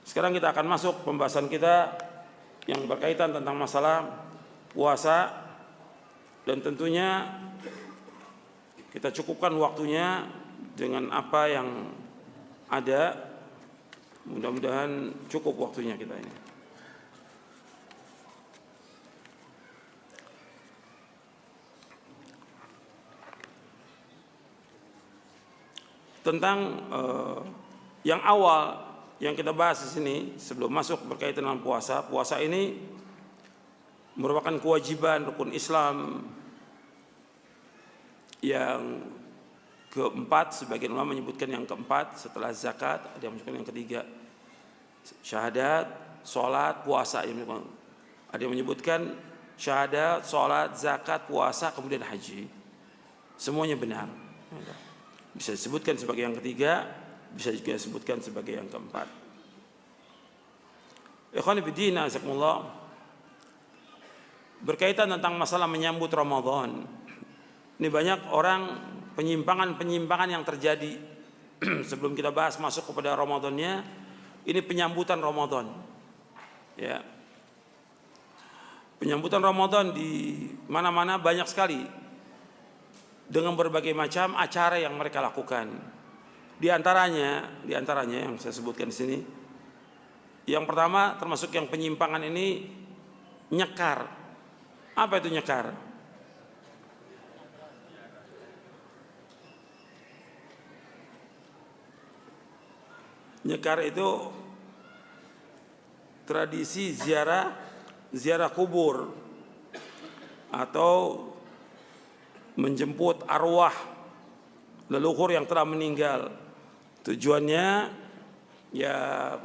Sekarang kita akan masuk pembahasan kita yang berkaitan tentang masalah puasa, dan tentunya kita cukupkan waktunya dengan apa yang ada. Mudah-mudahan cukup waktunya kita ini. Tentang yang awal yang kita bahas di sini sebelum masuk berkaitan dengan puasa. Puasa ini merupakan kewajiban rukun Islam yang keempat. Sebagian ulama menyebutkan yang keempat setelah zakat, ada yang menyebutkan yang ketiga syahadat, sholat, puasa. Ada yang menyebutkan syahadat, sholat, zakat, puasa, kemudian haji. Semuanya benar. Bisa disebutkan sebagai yang ketiga, bisa juga disebutkan sebagai yang keempat. Ikhwan fillah, azakumullah, berkaitan tentang masalah menyambut Ramadan. Ini banyak orang penyimpangan-penyimpangan yang terjadi. Sebelum kita bahas masuk kepada Ramadannya, ini penyambutan Ramadan. Ya. Penyambutan Ramadan di mana-mana banyak sekali, dengan berbagai macam acara yang mereka lakukan. Di antaranya yang saya sebutkan di sini. Yang pertama, termasuk yang penyimpangan ini, nyekar. Apa itu nyekar? Nyekar itu tradisi ziarah kubur atau menjemput arwah leluhur yang telah meninggal. Tujuannya ya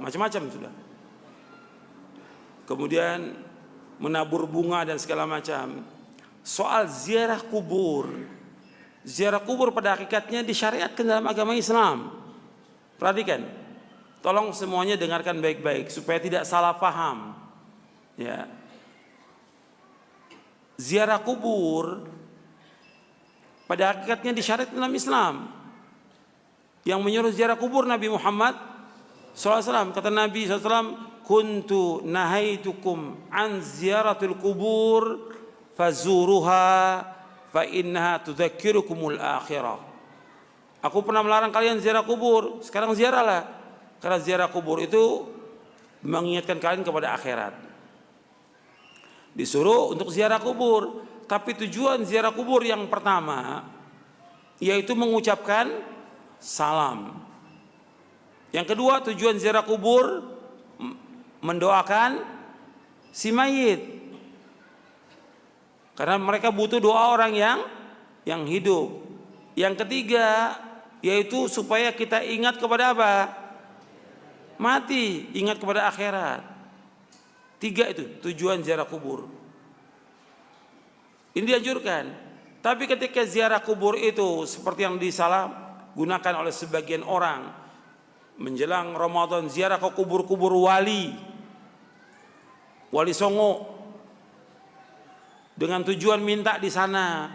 macam-macam sudah. Kemudian menabur bunga dan segala macam. Soal ziarah kubur pada hakikatnya disyariatkan dalam agama Islam. Perhatikan, tolong semuanya dengarkan baik-baik supaya tidak salah paham. Ya, ziarah kubur pada hakikatnya disyariatkan dalam Islam. Yang menyuruh ziarah kubur Nabi Muhammad SAW. Kata Nabi SAW, kuntu nahaitukum an ziyaratul kubur fazuruha fa innaha tudzakirukumul akhirah. Aku pernah melarang kalian ziarah kubur, sekarang ziarahlah. Karena ziarah kubur itu mengingatkan kalian kepada akhirat. Disuruh untuk ziarah kubur. Tapi tujuan ziarah kubur yang pertama yaitu mengucapkan salam. Yang kedua, tujuan ziarah kubur mendoakan si mayit. Karena mereka butuh doa orang yang hidup. Yang ketiga yaitu supaya kita ingat kepada apa? Mati, ingat kepada akhirat. Tiga itu tujuan ziarah kubur. Ini dianjurkan. Tapi ketika ziarah kubur itu seperti yang disalahgunakan oleh sebagian orang, menjelang Ramadan ziarah ke kubur-kubur wali Songo, dengan tujuan minta di sana,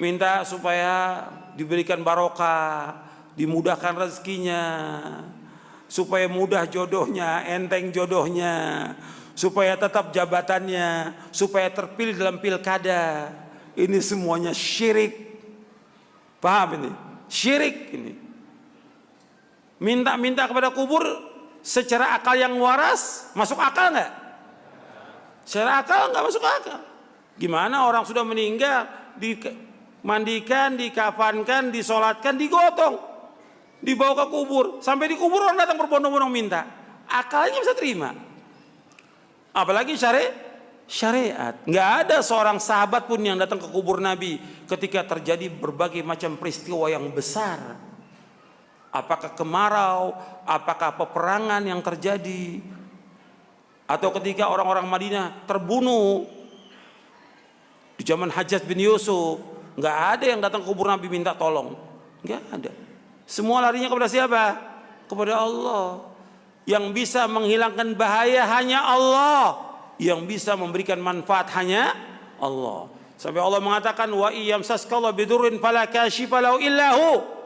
minta supaya diberikan barokah, dimudahkan rezekinya, supaya mudah jodohnya, enteng jodohnya, supaya tetap jabatannya, supaya terpilih dalam pilkada. Ini semuanya syirik. Paham ini? Syirik ini. Minta-minta kepada kubur secara akal yang waras, masuk akal nggak? Secara akal nggak masuk akal. Gimana orang sudah meninggal, dimandikan, dikafankan, disolatkan, digotong, dibawa ke kubur, sampai di kubur orang datang berbondong-bondong minta. Akalnya bisa terima. Apalagi syariat. Nggak ada seorang sahabat pun yang datang ke kubur Nabi ketika terjadi berbagai macam peristiwa yang besar. Apakah kemarau, apakah peperangan yang terjadi, atau ketika orang-orang Madinah terbunuh di zaman Hajjaj bin Yusuf, nggak ada yang datang ke kubur Nabi minta tolong. Nggak ada. Semua larinya kepada siapa? Kepada Allah. Yang bisa menghilangkan bahaya hanya Allah. Yang bisa memberikan manfaat hanya Allah. Sampai Allah mengatakan, wa iyamsaskallahu bidurrin fala kashifa lahu illahu.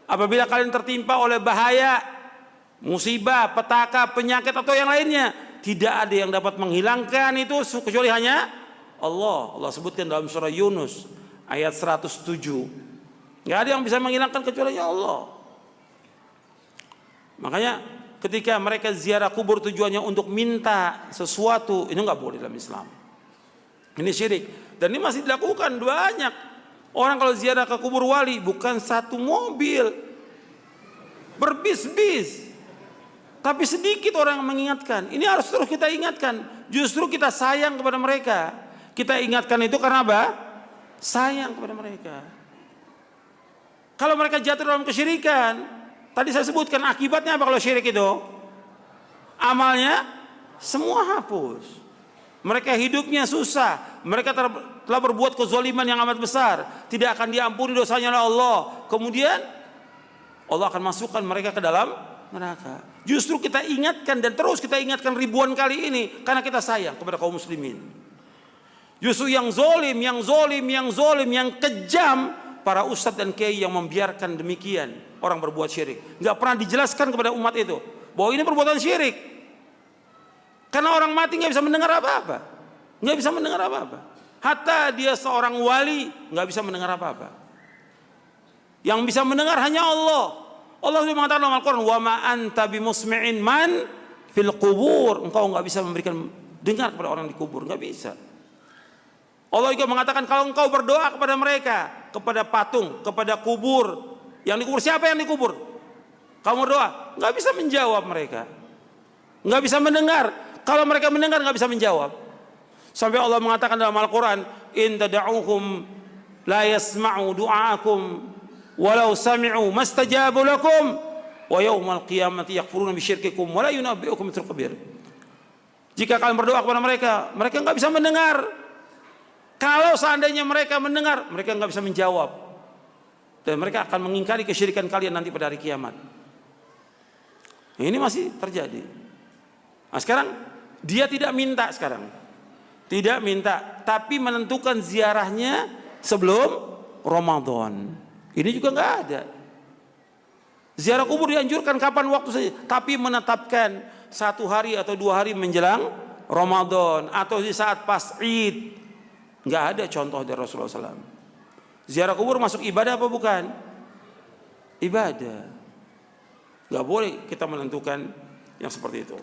Apabila kalian tertimpa oleh bahaya, musibah, petaka, penyakit atau yang lainnya. Tidak ada yang dapat menghilangkan itu kecuali hanya Allah. Allah sebutkan dalam surah Yunus ayat 107. Nggak ada yang bisa menghilangkan kecuali Allah. Makanya ketika mereka ziarah kubur tujuannya untuk minta sesuatu, ini nggak boleh dalam Islam. Ini syirik. Dan ini masih dilakukan banyak. Orang kalau ziarah ke kubur wali bukan satu mobil, berbis-bis. Tapi sedikit orang yang mengingatkan. Ini harus terus kita ingatkan. Justru kita sayang kepada mereka. Kita ingatkan itu karena apa? Sayang kepada mereka. Kalau mereka jatuh dalam kesyirikan, tadi saya sebutkan akibatnya apa kalau syirik itu? Amalnya semua hapus. Mereka hidupnya susah. Mereka telah berbuat kezaliman yang amat besar. Tidak akan diampuni dosanya oleh Allah. Kemudian Allah akan masukkan mereka ke dalam neraka. Justru kita ingatkan dan terus kita ingatkan ribuan kali ini karena kita sayang kepada kaum muslimin. Justru yang zolim, yang kejam para ustadz dan kiai yang membiarkan demikian orang berbuat syirik. Nggak pernah dijelaskan kepada umat itu bahwa ini perbuatan syirik. Karena orang mati nggak bisa mendengar apa-apa, nggak bisa mendengar apa-apa. Hatta dia seorang wali nggak bisa mendengar apa-apa. Yang bisa mendengar hanya Allah. Allah sudah mengatakan dalam Al-Quran, wa ma anta bimusmi'in man fil qubur. Engkau nggak bisa memberikan dengar kepada orang di kubur, nggak bisa. Allah juga mengatakan kalau engkau berdoa kepada mereka, kepada patung, kepada kubur, yang dikubur siapa yang dikubur? Kamu berdoa, nggak bisa menjawab mereka, nggak bisa mendengar. Kalau mereka mendengar nggak bisa menjawab. Sampai Allah mengatakan dalam Al-Quran, in tad'uhum la yasma'u du'aakum walau sami'u mastajabu lakum wa yaumal qiyamati yakfuruna bisyirkikum wa la yunabbi'ukum mithlu khabir. Jika kalian berdoa kepada mereka, mereka enggak bisa mendengar. Kalau seandainya mereka mendengar, mereka enggak bisa menjawab. Dan mereka akan mengingkari kesyirikan kalian nanti pada hari kiamat. Ini masih terjadi. Nah, sekarang dia tidak minta sekarang. Tidak minta, tapi menentukan ziarahnya sebelum Ramadan. Ini juga nggak ada. Ziarah kubur dianjurkan kapan waktu saja, tapi menetapkan 1 hari atau 2 hari menjelang Ramadan atau di saat pas Id. Nggak ada contoh dari Rasulullah SAW. Ziarah kubur masuk ibadah apa bukan? Ibadah. Nggak boleh kita menentukan yang seperti itu.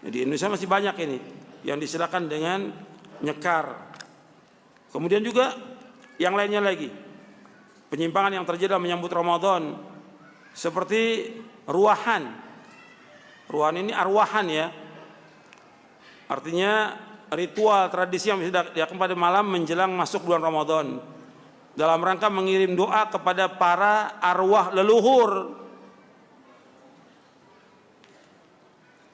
Jadi Indonesia masih banyak ini yang disilakan dengan nyekar. Kemudian juga yang lainnya lagi. Penyimpangan yang terjadi dalam menyambut Ramadan seperti ruahan. Ruahan ini arwahan ya. Artinya ritual tradisi yang bisa dilakukan pada malam menjelang masuk bulan Ramadan dalam rangka mengirim doa kepada para arwah leluhur.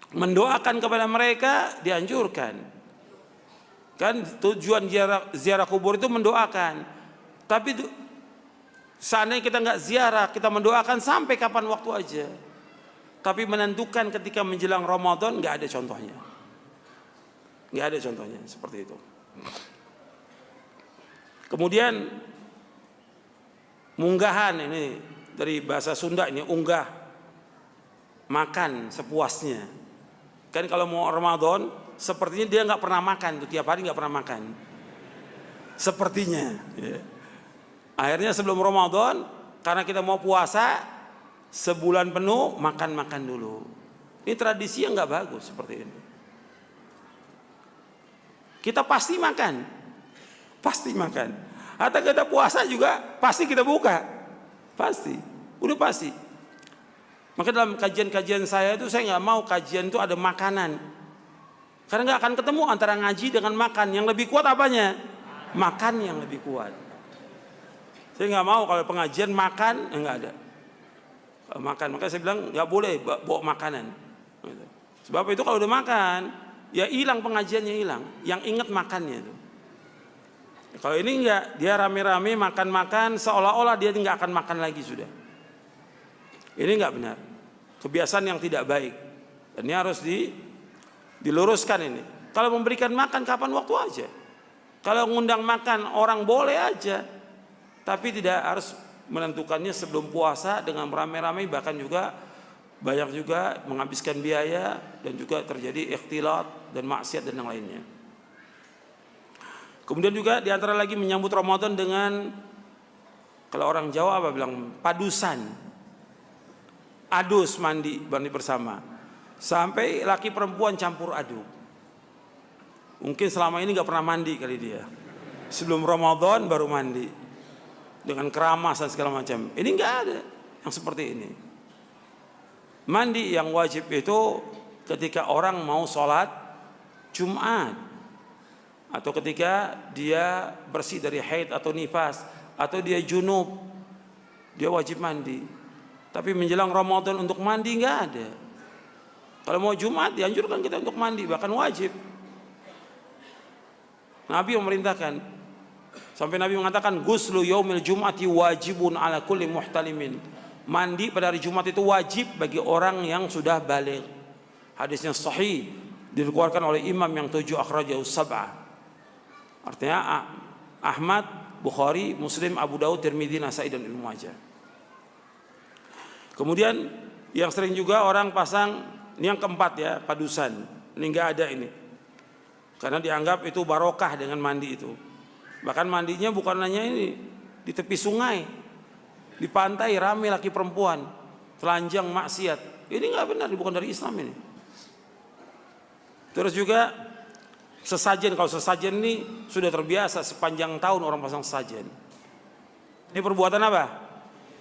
Mendoakan kepada mereka dianjurkan. Kan tujuan ziarah kubur itu mendoakan. Tapi seandainya kita nggak ziarah, kita mendoakan sampai kapan waktu aja. Tapi menentukan ketika menjelang Ramadan nggak ada contohnya. Nggak ada contohnya seperti itu. Kemudian munggahan ini dari bahasa Sunda ini unggah, makan sepuasnya. Kan kalau mau Ramadan sepertinya dia nggak pernah makan tuh, tiap hari nggak pernah makan. Sepertinya. Ya. Akhirnya sebelum Ramadan karena kita mau puasa sebulan penuh makan dulu. Ini tradisi yang nggak bagus seperti ini. Kita pasti makan. Atau kita puasa juga pasti kita buka. Pasti, udah pasti. Maka dalam kajian-kajian saya itu saya nggak mau kajian itu ada makanan. Karena nggak akan ketemu antara ngaji dengan makan. Yang lebih kuat apanya? Makan yang lebih kuat. Saya nggak mau kalau pengajian makan, nggak ada. Makan, makanya saya bilang nggak boleh bawa makanan. Sebab itu kalau udah makan, ya hilang pengajiannya hilang. Yang ingat makannya itu. Kalau ini enggak, dia rame-rame makan-makan seolah-olah dia nggak akan makan lagi sudah. Ini nggak benar. Kebiasaan yang tidak baik. Dan ini harus diluruskan ini. Kalau memberikan makan kapan waktu aja. Kalau ngundang makan orang boleh aja. Tapi tidak harus menentukannya sebelum puasa dengan rame-rame, bahkan juga banyak juga menghabiskan biaya dan juga terjadi ikhtilat dan maksiat dan yang lainnya. Kemudian juga diantara lagi menyambut Ramadan dengan, kalau orang Jawa apa bilang, padusan, adus, mandi bersama, sampai laki perempuan campur aduk. Mungkin selama ini nggak pernah mandi kali dia, sebelum Ramadan baru mandi dengan keramas dan segala macam. Ini nggak ada yang seperti ini. Mandi yang wajib itu ketika orang mau sholat Jumat, atau ketika dia bersih dari haid atau nifas, atau dia junub, dia wajib mandi. Tapi menjelang Ramadan untuk mandi nggak ada. Kalau mau Jumat dianjurkan kita untuk mandi, bahkan wajib. Nabi memerintahkan, sampai Nabi mengatakan ghuslu yaumil jum'ati wajibun ala kulli muhtalimin. Mandi pada hari Jumat itu wajib bagi orang yang sudah baligh. Hadisnya sahih, dikeluarkan oleh imam yang 7 akhrajahu sab'ah. Artinya Ahmad, Bukhari, Muslim, Abu Daud, Tirmidzi, Nasai dan Ibnu Majah. Kemudian yang sering juga orang pasang, ini yang keempat ya, padusan. Ini enggak ada ini. Karena dianggap itu barokah dengan mandi itu. Bahkan mandinya bukan hanya ini, di tepi sungai, di pantai ramai laki perempuan, telanjang maksiat. Ini enggak benar, bukan dari Islam ini. Terus juga sesajen, kalau sesajen ini sudah terbiasa sepanjang tahun orang pasang sesajen. Ini perbuatan apa?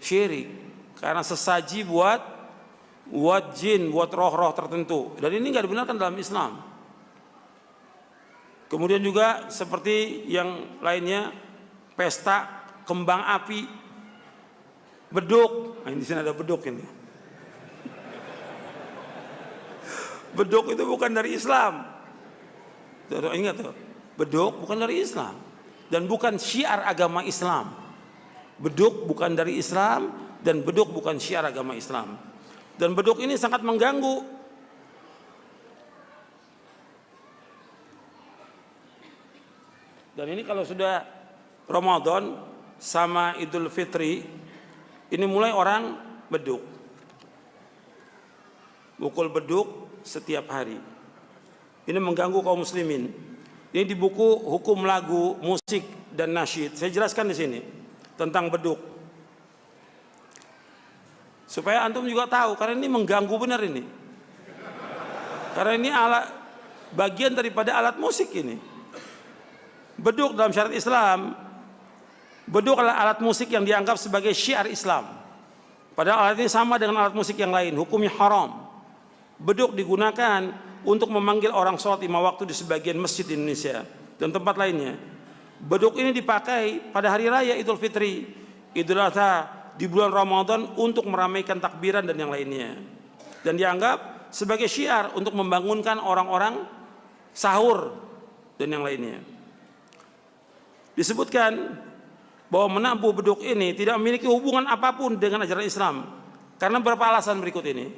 Syirik. Karena sesaji buat jin, buat roh-roh tertentu. Dan ini enggak dibenarkan dalam Islam. Kemudian juga seperti yang lainnya, pesta kembang api, beduk. Nah, di sini ada beduk ini. Beduk itu bukan dari Islam. Ingat tuh, beduk bukan dari Islam dan bukan syiar agama Islam. Beduk bukan dari Islam dan beduk bukan syiar agama Islam. Dan beduk ini sangat mengganggu. Dan ini kalau sudah Ramadan sama Idul Fitri, ini mulai orang beduk. Pukul beduk setiap hari. Ini mengganggu kaum muslimin. Ini di buku Hukum Lagu, Musik dan Nasyid. Saya jelaskan di sini tentang beduk. Supaya antum juga tahu, karena ini mengganggu benar ini. Karena ini bagian daripada alat musik ini. Beduk dalam syariat Islam, beduk adalah alat musik yang dianggap sebagai syiar Islam. Padahal alat ini sama dengan alat musik yang lain, hukumnya haram. Beduk digunakan untuk memanggil orang sholat 5 waktu di sebagian masjid di Indonesia dan tempat lainnya. Beduk ini dipakai pada hari raya Idul Fitri, Idul Adha, di bulan Ramadan untuk meramaikan takbiran dan yang lainnya. Dan dianggap sebagai syiar untuk membangunkan orang-orang sahur dan yang lainnya. Disebutkan bahwa menabuh beduk ini tidak memiliki hubungan apapun dengan ajaran Islam. Karena beberapa alasan berikut ini.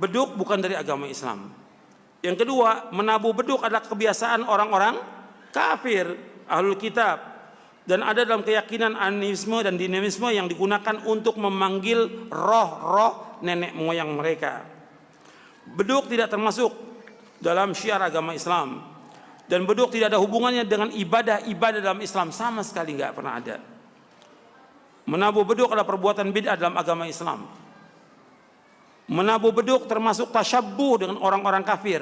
Beduk bukan dari agama Islam. Yang kedua, menabuh beduk adalah kebiasaan orang-orang kafir, ahlul kitab, dan ada dalam keyakinan animisme dan dinamisme yang digunakan untuk memanggil roh-roh nenek moyang mereka. Beduk tidak termasuk dalam syiar agama Islam. Dan beduk tidak ada hubungannya dengan ibadah-ibadah dalam Islam, sama sekali nggak pernah ada. Menabuh beduk adalah perbuatan bid'ah dalam agama Islam. Menabuh beduk termasuk tasyabbuh dengan orang-orang kafir,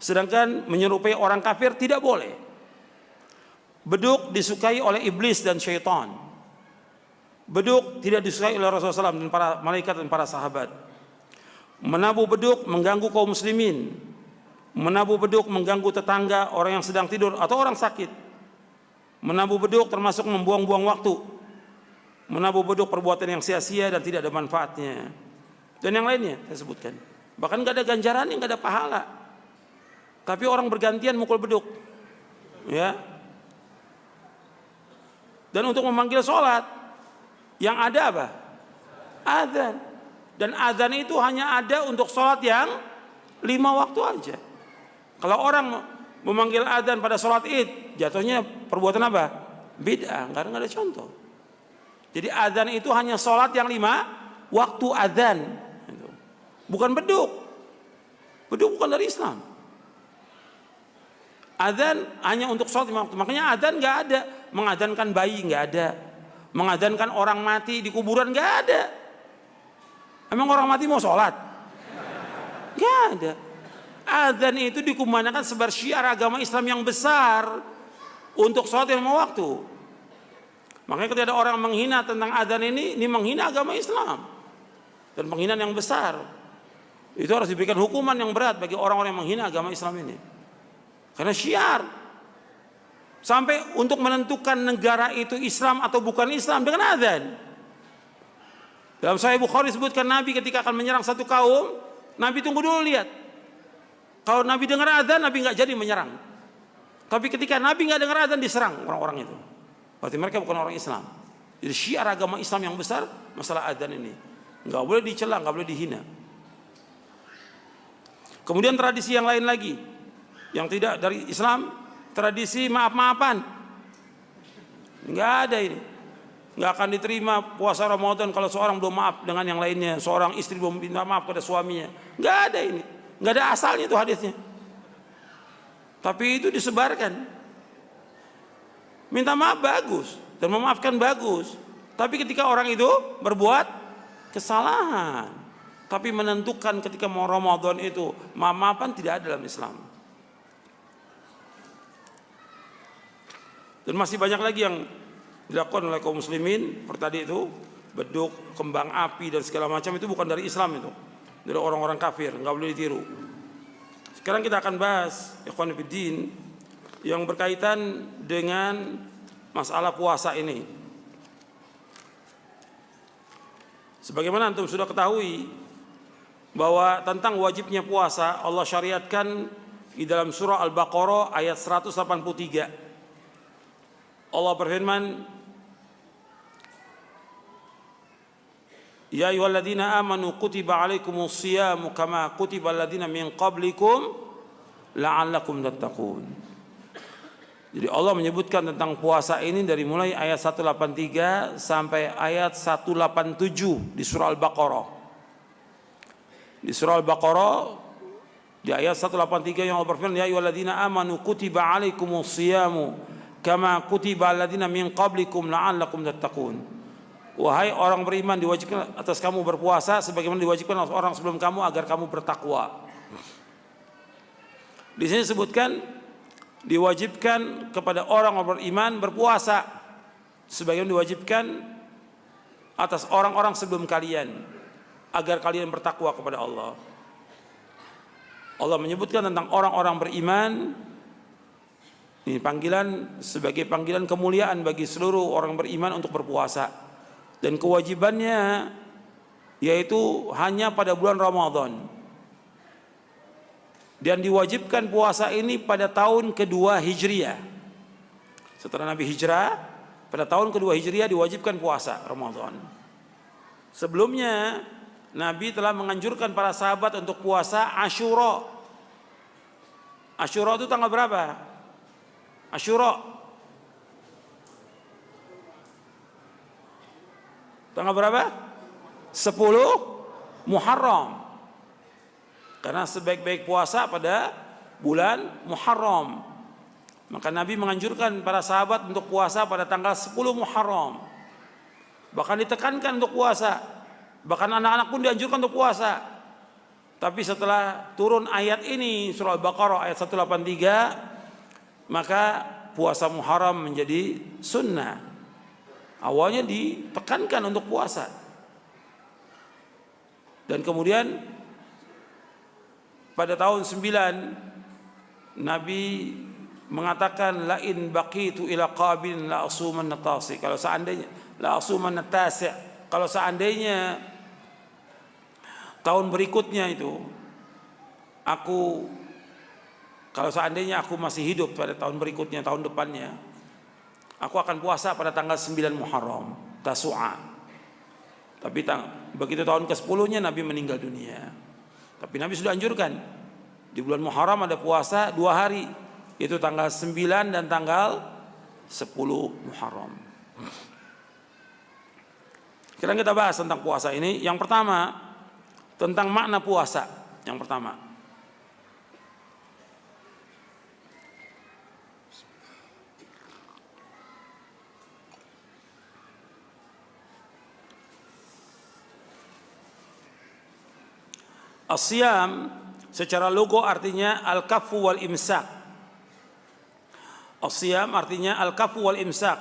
sedangkan menyerupai orang kafir tidak boleh. Beduk disukai oleh iblis dan syaitan. Beduk tidak disukai oleh Rasulullah SAW dan para malaikat dan para sahabat. Menabuh beduk mengganggu kaum muslimin. Menabuh beduk mengganggu tetangga, orang yang sedang tidur atau orang sakit. Menabuh beduk termasuk membuang-buang waktu. Menabuh beduk perbuatan yang sia-sia dan tidak ada manfaatnya. Dan yang lainnya saya sebutkan. Bahkan nggak ada ganjarannya, nggak ada pahala. Tapi orang bergantian mukul beduk. Ya. Dan untuk memanggil sholat, yang ada apa? Adzan. Dan adzan itu hanya ada untuk sholat yang 5 waktu aja. Kalau orang memanggil adzan pada sholat id, jatuhnya perbuatan apa? Bid'ah, karena nggak ada contoh. Jadi adzan itu hanya sholat yang 5 waktu adzan. bukan beduk. Beduk bukan dari Islam. Adzan hanya untuk sholat lima waktu. Makanya adzan nggak ada. Mengadzankan bayi nggak ada. Mengadzankan orang mati di kuburan nggak ada. Emang orang mati mau sholat? Nggak ada. Adzan itu dikumandangkan sebagai syiar agama Islam yang besar untuk sholat lima waktu. Makanya ketika ada orang menghina tentang adzan ini menghina agama Islam dan penghinaan yang besar. Itu harus diberikan hukuman yang berat bagi orang-orang yang menghina agama Islam ini. Karena syiar. Sampai untuk menentukan negara itu Islam atau bukan Islam dengan adzan. Dalam Sahih Bukhari disebutkan Nabi ketika akan menyerang satu kaum, Nabi tunggu dulu lihat. Kalau Nabi dengar adzan, Nabi nggak jadi menyerang. Tapi ketika Nabi nggak dengar adzan, diserang orang-orang itu. Berarti mereka bukan orang Islam. Jadi syiar agama Islam yang besar masalah adzan ini. Nggak boleh dicela, nggak boleh dihina. Kemudian tradisi yang lain lagi yang tidak dari Islam, tradisi maaf-maafan. Nggak ada ini. Nggak akan diterima puasa Ramadan kalau seorang belum maaf dengan yang lainnya. Seorang istri belum minta maaf pada suaminya. Nggak ada ini. Nggak ada asalnya itu hadisnya. Tapi itu disebarkan. Minta maaf bagus dan memaafkan bagus. Tapi ketika orang itu berbuat kesalahan, tapi menentukan ketika mau Ramadan itu maaf-maafan tidak ada dalam Islam. Dan masih banyak lagi yang dilakukan oleh kaum muslimin seperti tadi itu, beduk, kembang api dan segala macam itu bukan dari Islam itu, dari orang-orang kafir, nggak boleh ditiru. Sekarang kita akan bahas ikhwan fillah yang berkaitan dengan masalah puasa ini. Sebagaimana antum sudah ketahui bahwa tentang wajibnya puasa Allah syariatkan di dalam surah Al-Baqarah ayat 183. Allah berfirman, Ya ayyuhalladzina amanu kutiba alaikumus shiyamu kama kutiba alladzina min qablikum la'allakum tattaqun. Jadi Allah menyebutkan tentang puasa ini dari mulai ayat 183 sampai ayat 187 di surah Al-Baqarah. Di surah Al-Baqarah di ayat 183 yang Allah berfirman, Ya ayyuhalladzina amanu kutiba alaikumus shiyamu kama kutiba alladzina min qablikum la'allakum tattaqun. Wahai orang beriman, diwajibkan atas kamu berpuasa sebagaimana diwajibkan atas orang sebelum kamu agar kamu bertakwa. Di sini disebutkan diwajibkan kepada orang beriman berpuasa sebagaimana diwajibkan atas orang-orang sebelum kalian agar kalian bertakwa kepada Allah. Allah menyebutkan tentang orang-orang beriman. Ini panggilan sebagai panggilan kemuliaan bagi seluruh orang beriman untuk berpuasa. Dan kewajibannya yaitu hanya pada bulan Ramadan. Dan diwajibkan puasa ini pada tahun kedua Hijriah. Setelah Nabi hijrah, pada tahun kedua Hijriah diwajibkan puasa Ramadan. Sebelumnya Nabi telah menganjurkan para sahabat untuk puasa Asyura. Asyura itu tanggal berapa? Asyura tanggal berapa? 10 Muharram. Karena sebaik-baik puasa pada bulan Muharram. Maka Nabi menganjurkan para sahabat untuk puasa pada tanggal 10 Muharram. Bahkan ditekankan untuk puasa. Bahkan anak-anak pun dianjurkan untuk puasa. Tapi setelah turun ayat ini surah Al-Baqarah ayat 183, maka puasa Muharram menjadi sunnah. Awalnya ditekankan untuk puasa. Dan kemudian pada tahun 9 Nabi mengatakan la in baqitu ila qabil la asuman natasi. Kalau seandainya la asuman natasi, kalau seandainya tahun berikutnya itu kalau seandainya aku masih hidup pada tahun berikutnya, tahun depannya, aku akan puasa pada tanggal 9 Muharram, Tasu'a. Tapi begitu tahun ke-10-nya Nabi meninggal dunia. Tapi Nabi sudah anjurkan di bulan Muharram ada puasa 2 hari, itu tanggal 9 dan tanggal 10 Muharram. Sekarang kita bahas tentang puasa ini. Yang pertama, tentang makna puasa. Yang pertama, as-siyam secara logo artinya al-kaffu wal imsak. As-siyam artinya al-kaffu wal imsak,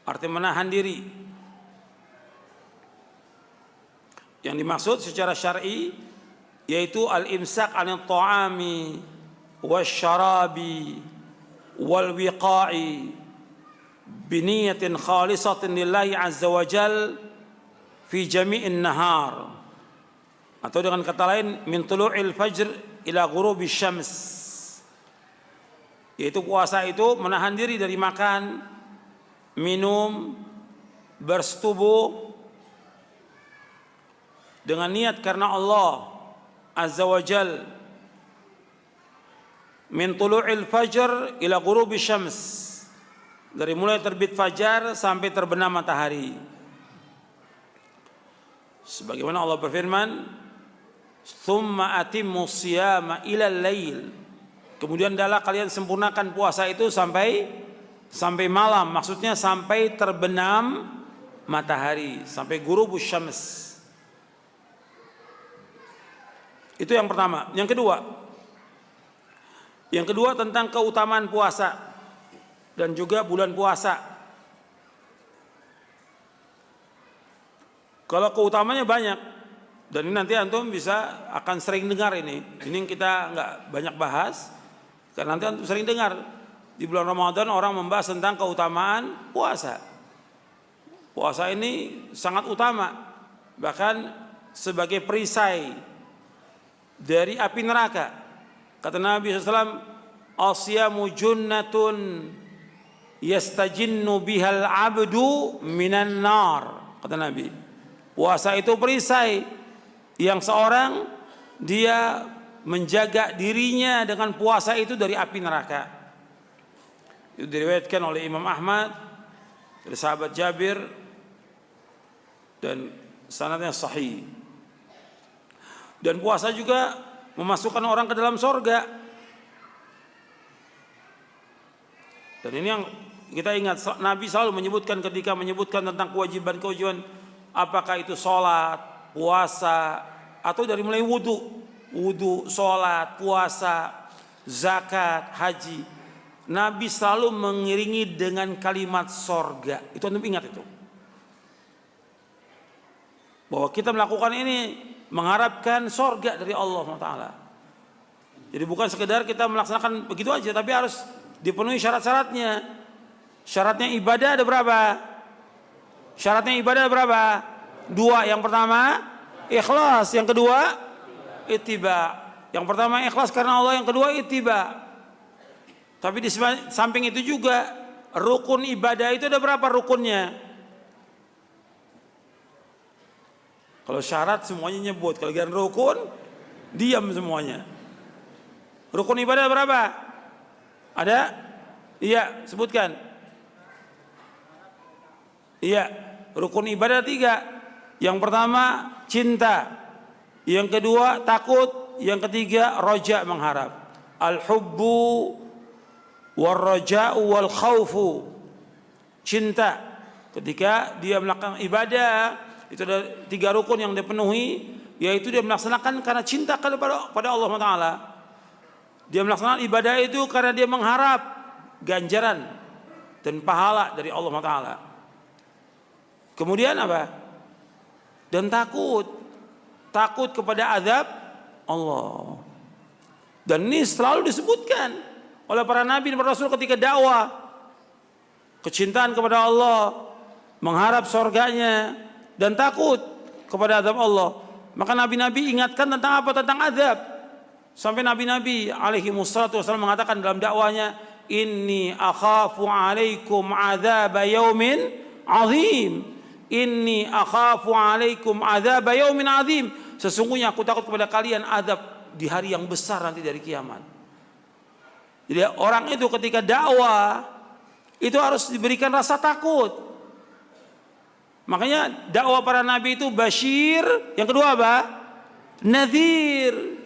artinya menahan diri. Yang dimaksud secara syar'i yaitu al-imsak 'anil ta'ami wasyarabi wal wiqa'i bi niyatin khalisatin lillahi azza wa jal fi jami'in nahar. Atau dengan kata lain, min tulu'il fajr ila ghurubi syams. Yaitu puasa itu menahan diri dari makan, minum, bersetubuh dengan niat karena Allah azza wa jal, min tulu'il fajr ila ghurubi syams, dari mulai terbit fajar sampai terbenam matahari. Sebagaimana Allah berfirman, tsumma atimmu siyama ila lail, kemudian adalah kalian sempurnakan puasa itu sampai malam, maksudnya sampai terbenam matahari, sampai ghurubus syams. Itu yang pertama. Yang kedua tentang keutamaan puasa dan juga bulan puasa. Kalau keutamanya banyak, dan ini nanti antum bisa akan sering dengar ini. Ini kita nggak banyak bahas, karena nanti antum sering dengar di bulan Ramadan orang membahas tentang keutamaan puasa. Puasa ini sangat utama, bahkan sebagai perisai dari api neraka. Kata Nabi SAW, asyamu junnatun yastajinnu bihal abdu minan nar. Kata Nabi, puasa itu perisai yang seorang dia menjaga dirinya dengan puasa itu dari api neraka. Itu diriwayatkan oleh Imam Ahmad dari sahabat Jabir dan sanadnya sahih. Dan puasa juga memasukkan orang ke dalam sorga. Dan ini yang kita ingat, Nabi selalu menyebutkan ketika menyebutkan tentang kewajiban-kewajiban, apakah itu sholat, puasa, atau dari mulai wudu, sholat, puasa, zakat, haji. Nabi selalu mengiringi dengan kalimat sorga. Itu antum ingat itu. Bahwa kita melakukan ini mengharapkan sorga dari Allah Taala. Jadi bukan sekedar kita melaksanakan begitu aja, tapi harus dipenuhi syarat-syaratnya. Syaratnya ibadah ada berapa? Syaratnya ibadah ada berapa? 2. Yang pertama ikhlas, yang kedua ittiba. Yang pertama ikhlas karena Allah, yang kedua ittiba. Tapi di samping itu juga rukun ibadah itu ada berapa rukunnya? Kalau syarat semuanya nyebut, kalau giliran rukun diam semuanya. Rukun ibadah berapa? Ada? Iya, sebutkan. Iya, rukun ibadah 3. Yang pertama cinta, yang kedua takut, yang ketiga roja, mengharap. Al-hubbu war-raja'u wal khawfu. Cinta ketika dia melakukan ibadah, itu ada 3 rukun yang dipenuhi, yaitu dia melaksanakan karena cinta pada Allah Taala. Dia melaksanakan ibadah itu karena dia mengharap ganjaran dan pahala dari Allah Taala. Kemudian apa? Dan takut kepada azab Allah. Dan ini selalu disebutkan oleh para nabi dan para rasul ketika dakwah. Kecintaan kepada Allah, mengharap surganya, dan takut kepada azab Allah. Maka nabi-nabi ingatkan tentang apa? Tentang azab. Sampai nabi-nabi alaihi wassalatu wassalam mengatakan dalam dakwanya, inni akhafu alaikum azab yaumin azim. Inni akhafu alaikum azab yaumin azim. Sesungguhnya aku takut kepada kalian azab di hari yang besar nanti dari kiamat. Jadi orang itu ketika dakwah itu harus diberikan rasa takut. Makanya dakwah para nabi itu basyir, yang kedua apa? nadhir.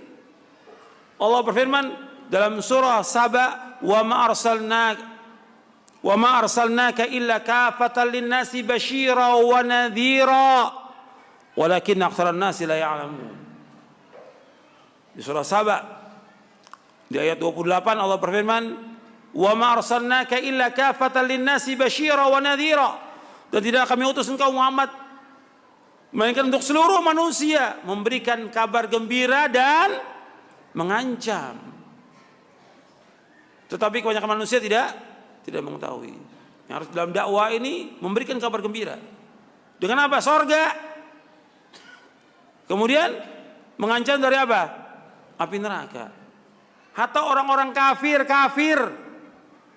Allah berfirman dalam surah Saba, wa ma arsalnaka illa kafatan lin-nasi basyira wa nadhira walakin aktsaran nasi la ya'lamun. Di surah Saba di ayat 28 Allah berfirman, wa ma arsalnaka illa kafatan lin-nasi basyira wa nadhira, dan tidak kami utus engkau Muhammad melainkan untuk seluruh manusia, memberikan kabar gembira dan mengancam. Tetapi kebanyakan manusia tidak mengetahui. Yang harus dalam dakwah ini memberikan kabar gembira. Dengan apa? Sorga. Kemudian mengancam dari apa? Api neraka. Hatta orang-orang kafir,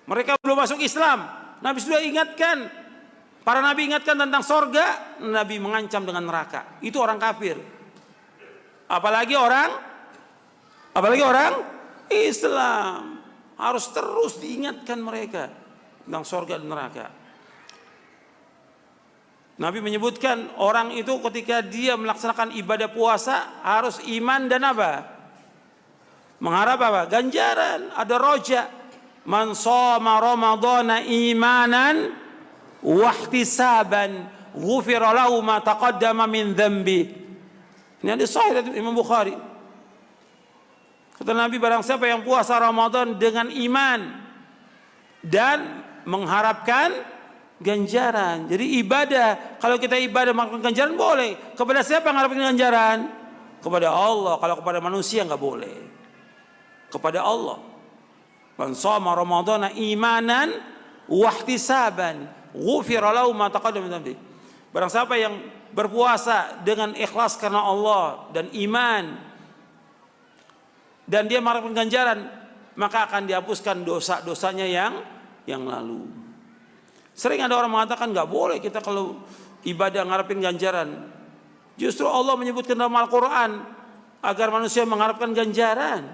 mereka belum masuk Islam, Nabi sudah ingatkan. Para nabi ingatkan tentang sorga, Nabi mengancam dengan neraka. Itu orang kafir. Apalagi orang Islam. Harus terus diingatkan mereka tentang sorga dan neraka. Nabi menyebutkan orang itu ketika dia melaksanakan ibadah puasa harus iman dan apa? Mengharap apa? Ganjaran, ada roja. Man shoma ramadhana imanan wahtisaban ghufira lahu ma taqaddama min dhanbi. Ini hadis sahih dari Imam Bukhari. Kata Nabi, barang siapa yang puasa Ramadan dengan iman dan mengharapkan ganjaran. Jadi ibadah, kalau kita ibadah mengharapkan ganjaran boleh. Kepada siapa mengharapkan ganjaran? Kepada Allah. Kalau kepada manusia enggak boleh. Kepada Allah. Man shoma ramadhana imanan wahtisaban ghufira lahu ma taqaddama min dhanbi. Barang siapa yang berpuasa dengan ikhlas karena Allah dan iman dan dia mengharapkan ganjaran, maka akan dihapuskan dosa-dosanya yang lalu. Sering ada orang mengatakan enggak boleh kita kalau ibadah mengharapkan ganjaran. Justru Allah menyebutkan dalam Al-Qur'an agar manusia mengharapkan ganjaran.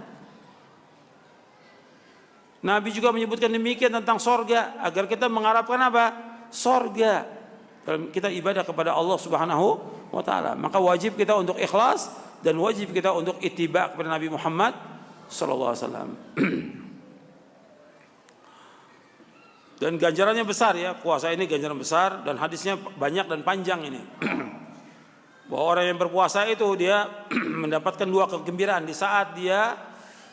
Nabi juga menyebutkan demikian tentang sorga, agar kita mengharapkan apa? Sorga. Dalam kita ibadah kepada Allah Subhanahu wa ta'ala, maka wajib kita untuk ikhlas dan wajib kita untuk ittiba kepada Nabi Muhammad sallallahu alaihi wasallam. Dan ganjarannya besar ya, puasa ini ganjaran besar dan hadisnya banyak dan panjang ini. Bahwa orang yang berpuasa itu dia mendapatkan dua kegembiraan di saat dia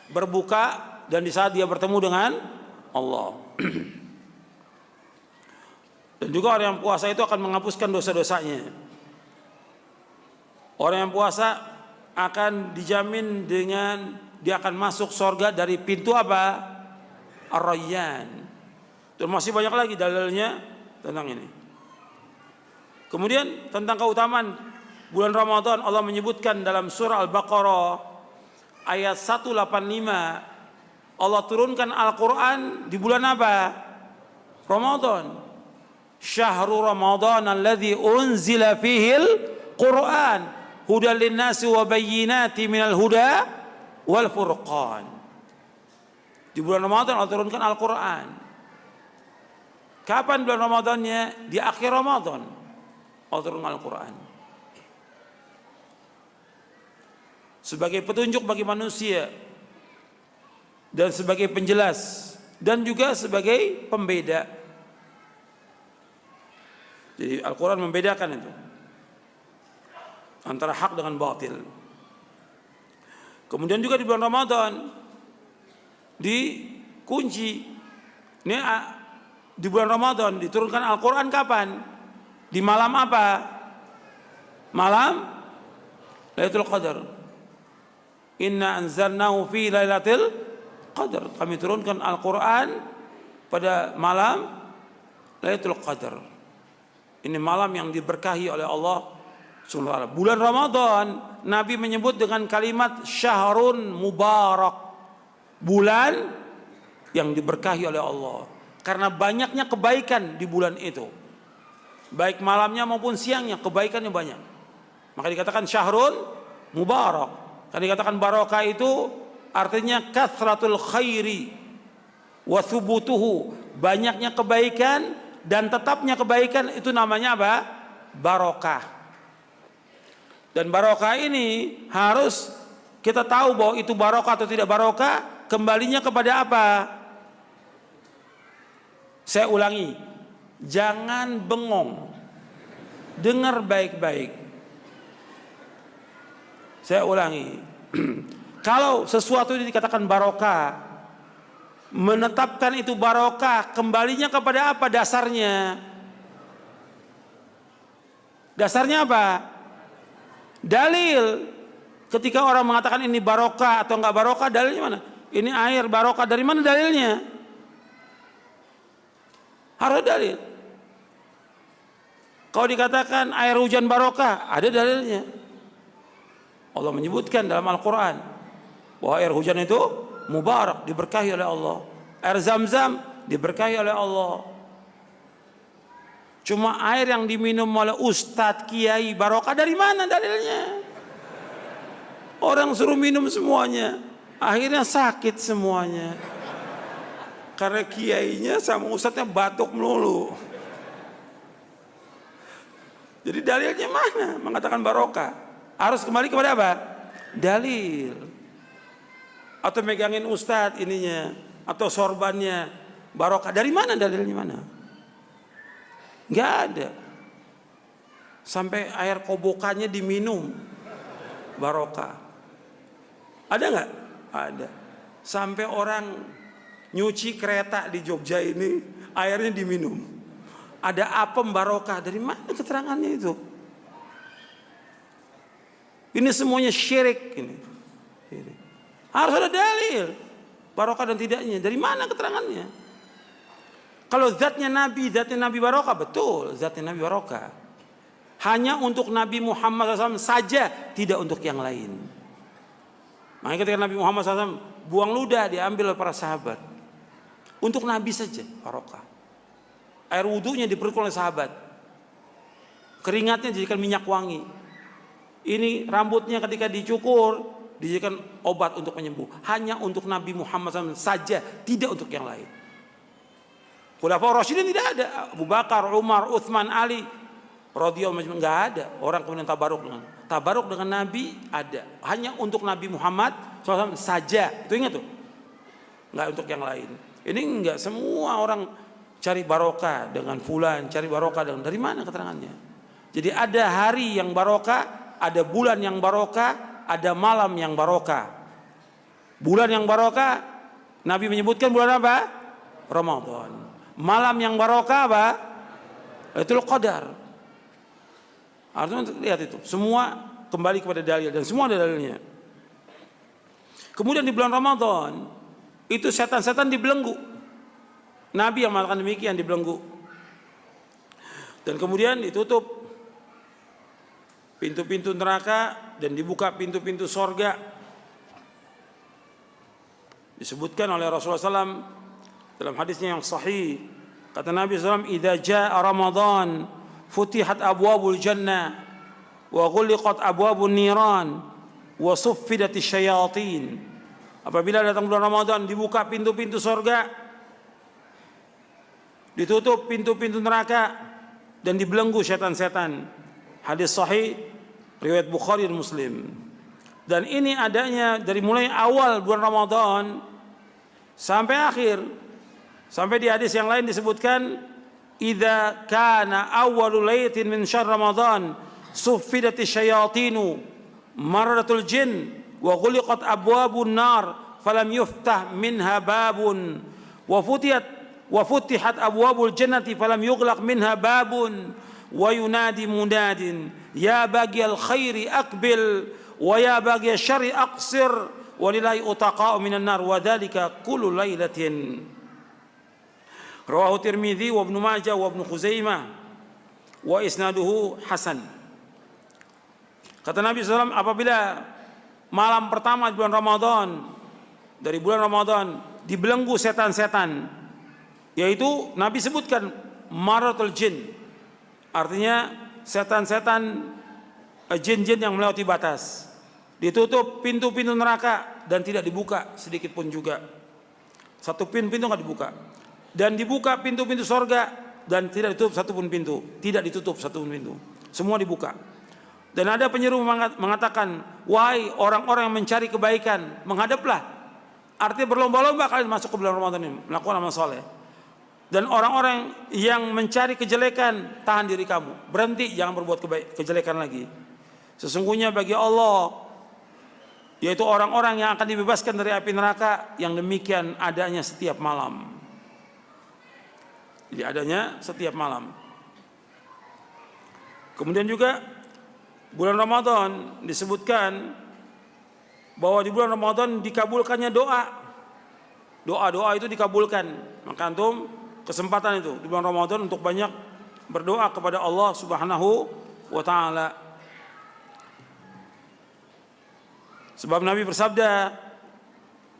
berbuka dan di saat dia bertemu dengan Allah. Dan juga orang yang puasa itu akan menghapuskan dosa-dosanya. Orang yang puasa akan dijamin dengan dia akan masuk surga dari pintu apa? Ar-Rayyan. Dan masih banyak lagi dalilnya tentang ini. Kemudian tentang keutamaan bulan Ramadan, Allah menyebutkan dalam surah Al-Baqarah ayat 185, Allah turunkan Al-Quran di bulan apa? Ramadan. Syahrul Ramadan alladzi unzila fihil Quran hudal linnasi wa bayyinati minal huda wal furqan. Di bulan Ramadan Allah turunkan Al-Quran. Kapan bulan Ramadannya? Di akhir Ramadan Allah turunkan Al-Quran. Sebagai petunjuk bagi manusia dan sebagai penjelas dan juga sebagai pembeda. Jadi Al-Quran membedakan itu antara hak dengan batil. Kemudian juga di bulan Ramadan dikunci. Ini di bulan Ramadan diturunkan Al-Quran kapan? Di malam apa? Malam Lailatul Qadar. Inna anzalnahu fi Lailatul Qadar. Kami turunkan Al-Quran pada malam Lailatul Qadar. Ini malam yang diberkahi oleh Allah Subhanahu wa ta'ala. Bulan Ramadan Nabi menyebut dengan kalimat syahrun mubarak, bulan yang diberkahi oleh Allah, karena banyaknya kebaikan di bulan itu. Baik malamnya maupun siangnya kebaikannya banyak. Maka dikatakan syahrun mubarak. Kan dikatakan barokah itu artinya kathratul khairi wa thubutuhu, banyaknya kebaikan dan tetapnya kebaikan, itu namanya apa? Barokah. Dan barokah ini harus kita tahu bahwa itu barokah atau tidak barokah, kembalinya kepada apa? Saya ulangi, jangan bengong, dengar baik-baik. Saya ulangi, kalau sesuatu ini dikatakan barokah, menetapkan itu barokah, kembalinya kepada apa dasarnya? Dasarnya apa? Dalil. Ketika orang mengatakan ini barokah atau enggak barokah, dalilnya mana? Ini air barokah, dari mana dalilnya? Harus dalil. Kalau dikatakan air hujan barokah, ada dalilnya. Allah menyebutkan dalam Al-Quran bahwa air hujan itu mubarak, diberkahi oleh Allah. Air Zam-Zam diberkahi oleh Allah. Cuma air yang diminum oleh ustadz, kiai, barokah, dari mana dalilnya? Orang suruh minum semuanya, akhirnya sakit semuanya. Karena kiainya sama ustadznya batuk melulu. Jadi dalilnya mana mengatakan barokah? Harus kembali kepada apa? Dalil. Atau megangin ustadz ininya, atau sorbannya, barokah. Dari mana dalilnya mana? Nggak ada. Sampai air kobokannya diminum, barokah. Ada nggak? Ada. Sampai orang nyuci kereta di Jogja ini, airnya diminum. Ada apem barokah. Dari mana keterangannya itu? Ini semuanya syirik ini. Harus ada dalil barokah dan tidaknya. Dari mana keterangannya? Kalau zatnya Nabi barokah, betul, zatnya Nabi barokah. Hanya untuk Nabi Muhammad SAW saja, tidak untuk yang lain. Makanya ketika Nabi Muhammad SAW buang ludah, diambil oleh para sahabat. Untuk Nabi saja barokah. Air wudhunya diperlukan oleh sahabat. Keringatnya dijadikan minyak wangi. Ini rambutnya ketika dicukur, dijadikan obat untuk penyembuh. Hanya untuk Nabi Muhammad SAW saja, tidak untuk yang lain. Khulafaur Rasyidin tidak ada. Abu Bakar, Umar, Utsman, Ali radhiyallahu anhum, enggak ada orang kemudian tabaruk dengan Nabi ada. Hanya untuk Nabi Muhammad SAW saja. Itu ingat tuh. Enggak untuk yang lain. Ini enggak semua orang cari barokah dengan fulan, cari barokah dengan, dari mana keterangannya? Jadi ada hari yang barokah, ada bulan yang barokah, ada malam yang barokah. Bulan yang barokah Nabi menyebutkan bulan apa? Ramadan. Malam yang barokah apa? Lailatul Qadar. Artinya lihat itu, semua kembali kepada dalil dan semua ada dalilnya. Kemudian di bulan Ramadan itu setan-setan dibelenggu. Nabi yang mengatakan demikian, dibelenggu. Dan kemudian ditutup pintu-pintu neraka dan dibuka pintu-pintu sorga. Disebutkan oleh Rasulullah SAW dalam hadisnya yang sahih, kata Nabi SAW, "Idza jaa Ramadan futihat abwabul jannah wa ghuliqat abwabun niran wa suffidatis syayatin." Apabila datang bulan Ramadan, dibuka pintu-pintu surga, ditutup pintu-pintu neraka, dan dibelenggu setan-setan. Hadis sahih riwayat Bukhari dan Muslim. Dan ini adanya dari mulai awal bulan Ramadan sampai akhir. Sampai di hadis yang lain disebutkan, idza kana awwalul lailatin min syahr Ramadan suffidatis syayatinu maradatul jin wa ghuliqat abwabun nar falam yuftah minha babun wa futihat abwabul jannati falam yughlaq minha babun wa yunadi munadin ya baghiyal khairi aqbil wa ya baghiyasy syarri aqsir walillahi utaqa'u minan nar wa dzalika kullu lailatin. Rawahu Tirmidzi wa Ibnu Majah wa Ibnu Khuzaimah wa isnaduhu hasan. Kata Nabi SAW, apabila malam pertama di bulan Ramadan, dari bulan Ramadan dibelenggu setan-setan, yaitu Nabi sebutkan maratul jin, artinya setan-setan, jin-jin yang melewati batas. Ditutup pintu-pintu neraka dan tidak dibuka sedikit pun juga. Satu pintu nggak dibuka. Dan dibuka pintu-pintu sorga dan tidak ditutup satu pun pintu. Tidak ditutup satu pun pintu. Semua dibuka. Dan ada penyeru mengatakan, wahai orang-orang yang mencari kebaikan, menghadaplah. Artinya berlomba-lomba kalian masuk ke bulan Ramadan ini, melakukan amal soleh. Dan orang-orang yang mencari kejelekan, tahan diri kamu, berhenti, jangan berbuat kejelekan lagi. Sesungguhnya bagi Allah, yaitu orang-orang yang akan dibebaskan dari api neraka, yang demikian adanya setiap malam. Jadi adanya setiap malam. Kemudian juga bulan Ramadan disebutkan bahwa di bulan Ramadan dikabulkannya doa. Doa-doa itu dikabulkan. Maka antum kesempatan itu di bulan Ramadan untuk banyak berdoa kepada Allah Subhanahu wa taala. Sebab Nabi bersabda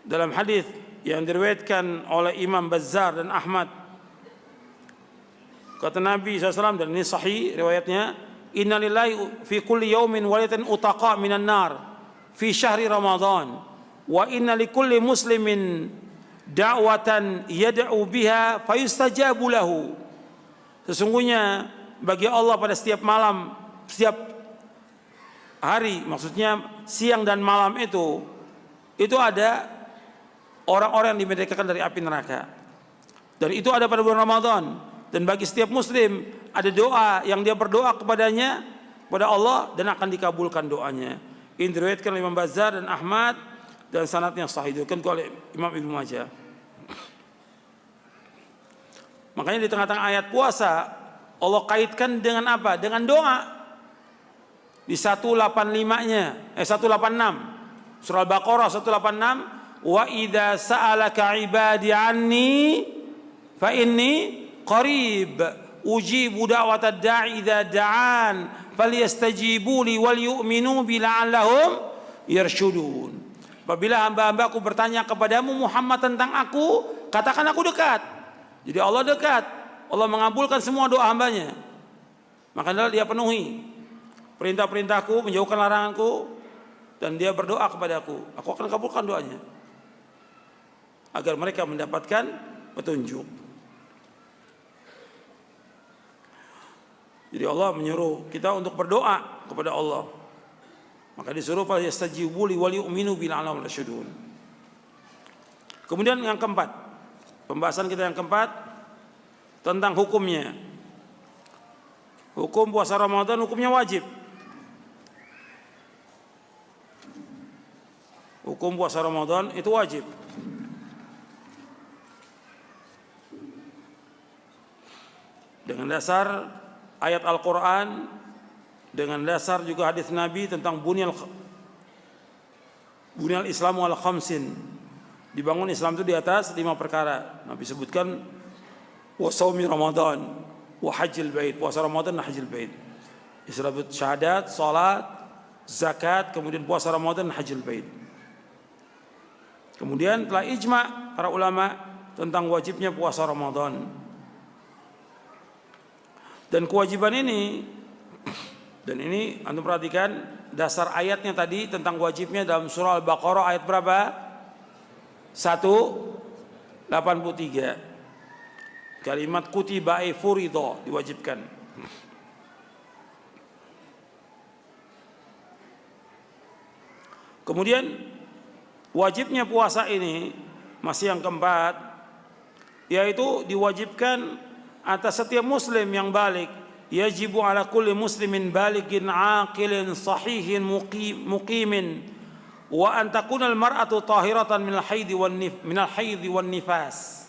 dalam hadis yang diriwayatkan oleh Imam Bazzar dan Ahmad, kata Nabi SAW, dan ini sahih riwayatnya, inna lillahi fi kulli yaumin walatin utaqa minan nar fi syahri Ramadan wa inna likulli muslimin da'watan yad'u biha fayustajabu lahu. Sesungguhnya bagi Allah pada setiap malam, setiap hari, maksudnya siang dan malam itu ada orang-orang yang dimerdekakan dari api neraka. Dan itu ada pada bulan Ramadan. Dan bagi setiap muslim ada doa yang dia berdoa kepadanya, kepada Allah, dan akan dikabulkan doanya. Ini diriwayatkan oleh Imam Bazzar dan Ahmad dan sanadnya sahih, diriwayatkan oleh Imam Ibnu Majah. Makanya di tengah-tengah ayat puasa Allah kaitkan dengan apa? Dengan doa. Di 185-nya, 186 surah Al-Baqarah 186, wa idza sa'alaka ibadi anni fa inni qarib ujibu da'watad da'i idza da'an falyastajibu li wal yu'minu bi la'allahum yarshudun. Apabila hamba-hambaku bertanya kepadamu Muhammad tentang aku, katakan aku dekat. Jadi Allah dekat. Allah mengabulkan semua doa hambanya. Maka dia penuhi perintah-perintahku, menjauhkan laranganku, dan dia berdoa kepadaku, aku akan kabulkan doanya agar mereka mendapatkan petunjuk. Jadi Allah menyuruh kita untuk berdoa kepada Allah. Maka disuruh fal yastajibu li wal yu'minu bil la'allahum yarshudun. Kemudian yang keempat, pembahasan kita yang keempat tentang hukumnya. Hukum puasa Ramadan hukumnya wajib. Hukum puasa Ramadan itu wajib. Dengan dasar ayat Al-Quran, dengan dasar juga hadis Nabi tentang bunyal Islamu ala khamsin. Dibangun Islam itu di atas 5 perkara. Nabi sebutkan wa shaumi Ramadan wa hajjil bait, puasa Ramadan dan hajjil bait. Disebut syahadat, salat, zakat, kemudian puasa Ramadan dan hajjil bait. Kemudian telah ijma para ulama tentang wajibnya puasa Ramadan. Dan kewajiban ini, dan ini antum perhatikan dasar ayatnya tadi tentang wajibnya dalam surah Al-Baqarah ayat berapa? 183. Kalimat kutiba ay furido, diwajibkan. Kemudian wajibnya puasa ini masih yang keempat, yaitu diwajibkan atas setiap muslim yang balik. Yajibu ala kulli muslimin balighin aqilin sahihin muqimin wa an takuna al-mar'atu tahiratan minal haidhi wan nifas.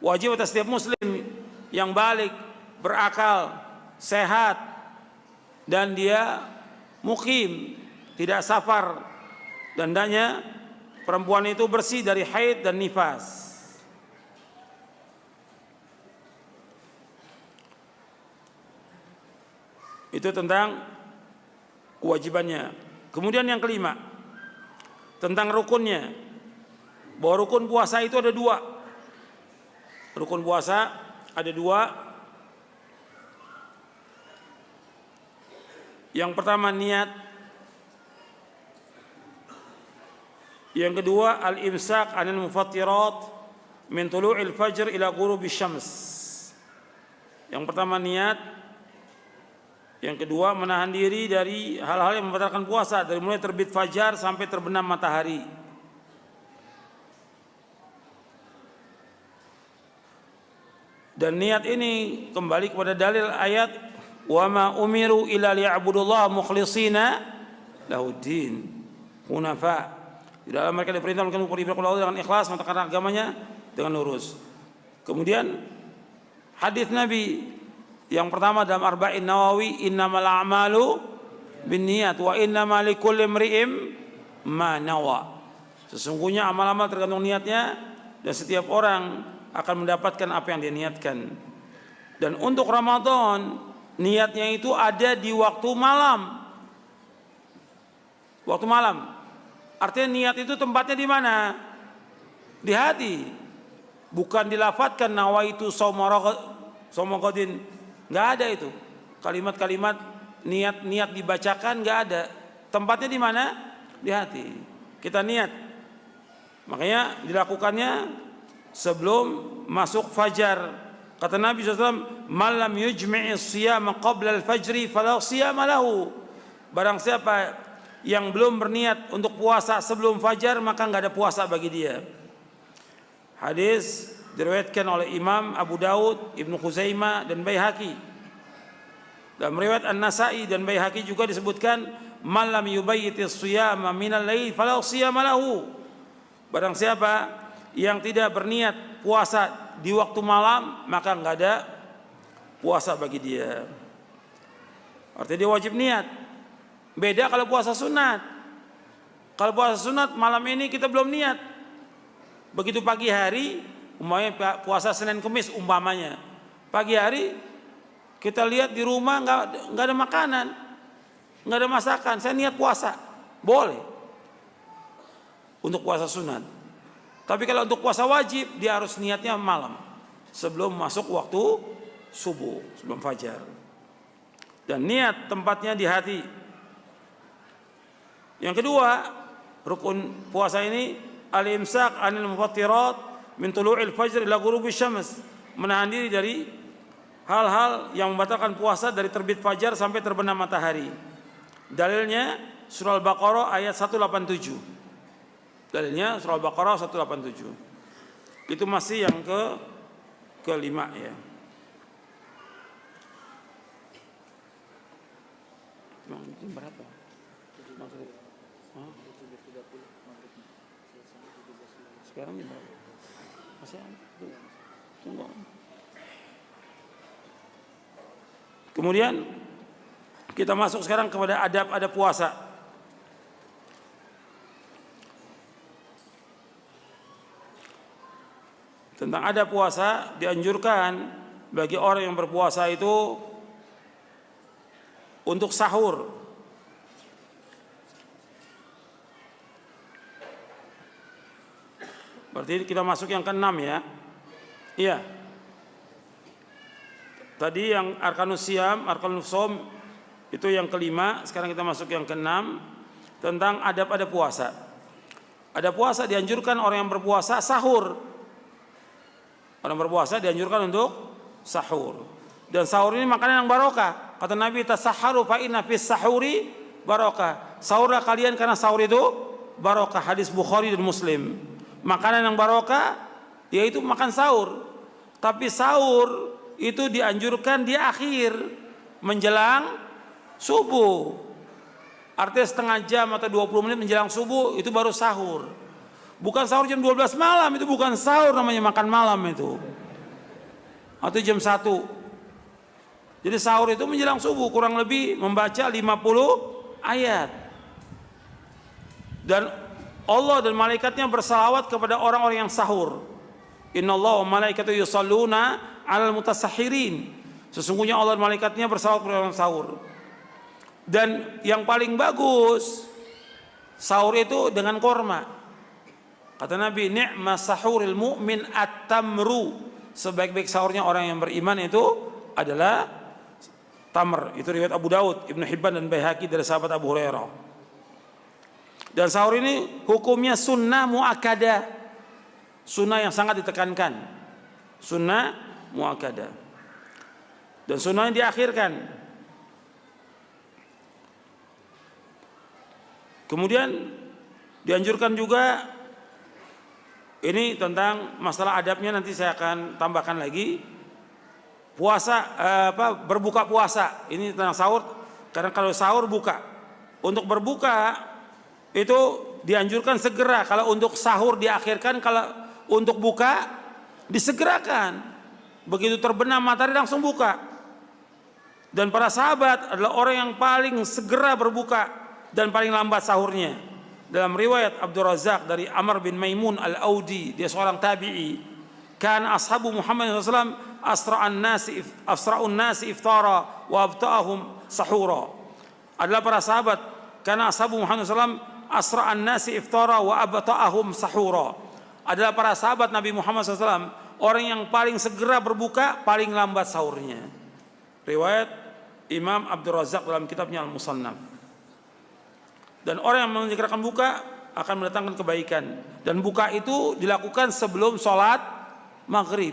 Wajib atas setiap muslim yang balik, berakal, sehat, dan dia mukim, tidak safar, dan hendaknya perempuan itu bersih dari haid dan nifas. Itu tentang kewajibannya. Kemudian yang kelima, tentang rukunnya. Bahwa rukun puasa itu ada 2. Rukun puasa ada 2. Yang pertama niat. Yang kedua al-imsak 'anil mufattirat min tulu'il fajr ila ghurubish syams. Yang pertama niat. Yang kedua, menahan diri dari hal-hal yang membatalkan puasa, dari mulai terbit fajar sampai terbenam matahari. Dan niat ini kembali kepada dalil ayat wa ma umiru illa liya'budullaha mukhlishina lahuddin hunafa. Di dalam mereka diperintah untuk beribadah kepada Allah dengan ikhlas, mentaati agamanya dengan lurus. Kemudian hadis Nabi yang pertama dalam Arba'in Nawawi, innamal a'malu binniyat wa innamal likulli imri'in ma nawa. Sesungguhnya amal-amal tergantung niatnya dan setiap orang akan mendapatkan apa yang dia niatkan. Dan untuk Ramadan niatnya itu ada di waktu malam. Waktu malam. Artinya niat itu tempatnya di mana? Di hati. Bukan dilafadzkan nawaitu shauma ghadin. Enggak ada itu. Kalimat-kalimat niat dibacakan enggak ada. Tempatnya di mana? Di hati. Kita niat. Makanya dilakukannya sebelum masuk fajar. Kata Nabi SAW, "Man lam yujmi'is siyama qabla al-fajri fala siyama lahu." Barang siapa yang belum berniat untuk puasa sebelum fajar, maka enggak ada puasa bagi dia. Hadis diriwayatkan oleh Imam Abu Daud, Ibnu Khuzaimah dan Baihaqi. Dalam riwayat An-Nasa'i dan Baihaqi juga disebutkan, "Man lam yubayyitis siyama minal lail fala siyama lahu." Barang siapa yang tidak berniat puasa di waktu malam, maka enggak ada puasa bagi dia. Artinya dia wajib niat. Beda kalau puasa sunat. Kalau puasa sunat malam ini kita belum niat. Begitu pagi hari, umpamanya puasa Senin Kemis umpamanya. Pagi hari kita lihat di rumah enggak ada makanan, enggak ada masakan, saya niat puasa. Boleh. Untuk puasa sunat. Tapi kalau untuk puasa wajib, dia harus niatnya malam, sebelum masuk waktu subuh, sebelum fajar. Dan niat tempatnya di hati. Yang kedua, rukun puasa ini al-imsak 'anil mufattirat min tulu'il fajr ila ghurubi syams. Menahan diri dari hal-hal yang membatalkan puasa dari terbit fajar sampai terbenam matahari. Dalilnya surah Al-Baqarah ayat 187. Dalilnya surah Al-Baqarah 187. Itu masih yang kelima ya. Berapa? Sekarang ini berapa? Masih ada. Tunggu. Kemudian kita masuk sekarang kepada adab-adab puasa. Tentang adab puasa, dianjurkan bagi orang yang berpuasa itu untuk sahur. Berarti kita masuk yang ke-6 ya. Iya. Tadi yang arkanus siyam, arkanus shaum itu yang kelima, sekarang kita masuk yang ke-6 tentang adab-adab puasa. Adab puasa dianjurkan orang yang berpuasa sahur. Orang berpuasa dianjurkan untuk sahur. Dan sahur ini makanan yang barokah. Kata Nabi, "Tasahharu fa inna fis sahuri barokah." Sahurlah kalian karena sahur itu barokah. Hadis Bukhari dan Muslim. Makanan yang barokah yaitu makan sahur. Tapi sahur itu dianjurkan di akhir menjelang subuh. Artinya setengah jam atau 20 menit menjelang subuh itu baru sahur. Bukan sahur jam 12 malam, itu bukan sahur, namanya makan malam itu. Atau jam 1. Jadi sahur itu menjelang subuh, kurang lebih membaca 50 ayat. Dan Allah dan malaikatnya bersalawat kepada orang-orang yang sahur. Innallaha wa malaikatahu yusholluna 'alal mutasahhirin. Sesungguhnya Allah dan malaikatnya bersalawat kepada orang sahur. Dan yang paling bagus sahur itu dengan korma. Kata Nabi, ni'ma sahuril mu'min at-tamru. Sebaik-baik sahurnya orang yang beriman itu adalah tamr. Itu riwayat Abu Daud, Ibnu Hibban dan Baihaqi dari sahabat Abu Hurairah. Dan sahur ini hukumnya sunnah muakkadah. Sunnah yang sangat ditekankan. Sunnah muakkadah. Dan sunnah yang diakhirkan. Kemudian dianjurkan juga, ini tentang masalah adabnya nanti saya akan tambahkan lagi, puasa berbuka puasa. Ini tentang sahur, karena kalau sahur buka, untuk berbuka itu dianjurkan segera. Kalau untuk sahur diakhirkan, kalau untuk buka disegerakan. Begitu terbenam matahari langsung buka. Dan para sahabat adalah orang yang paling segera berbuka dan paling lambat sahurnya. Dalam riwayat Abdul Razak dari Amr bin Maimun al-Audi, dia seorang tabi'i, kan ashabu Muhammad SAW asra'un nasi iftara wa abta'ahum sahura. Adalah para sahabat, karena ashabu Muhammad SAW asra'an nasi iftara wa abta'ahum sahura. Adalah para sahabat Nabi Muhammad SAW orang yang paling segera berbuka, paling lambat sahurnya. Riwayat Imam Abdul Razak dalam kitabnya Al-Musannaf. Dan orang yang menyegerakan buka akan mendatangkan kebaikan. Dan buka itu dilakukan sebelum sholat maghrib.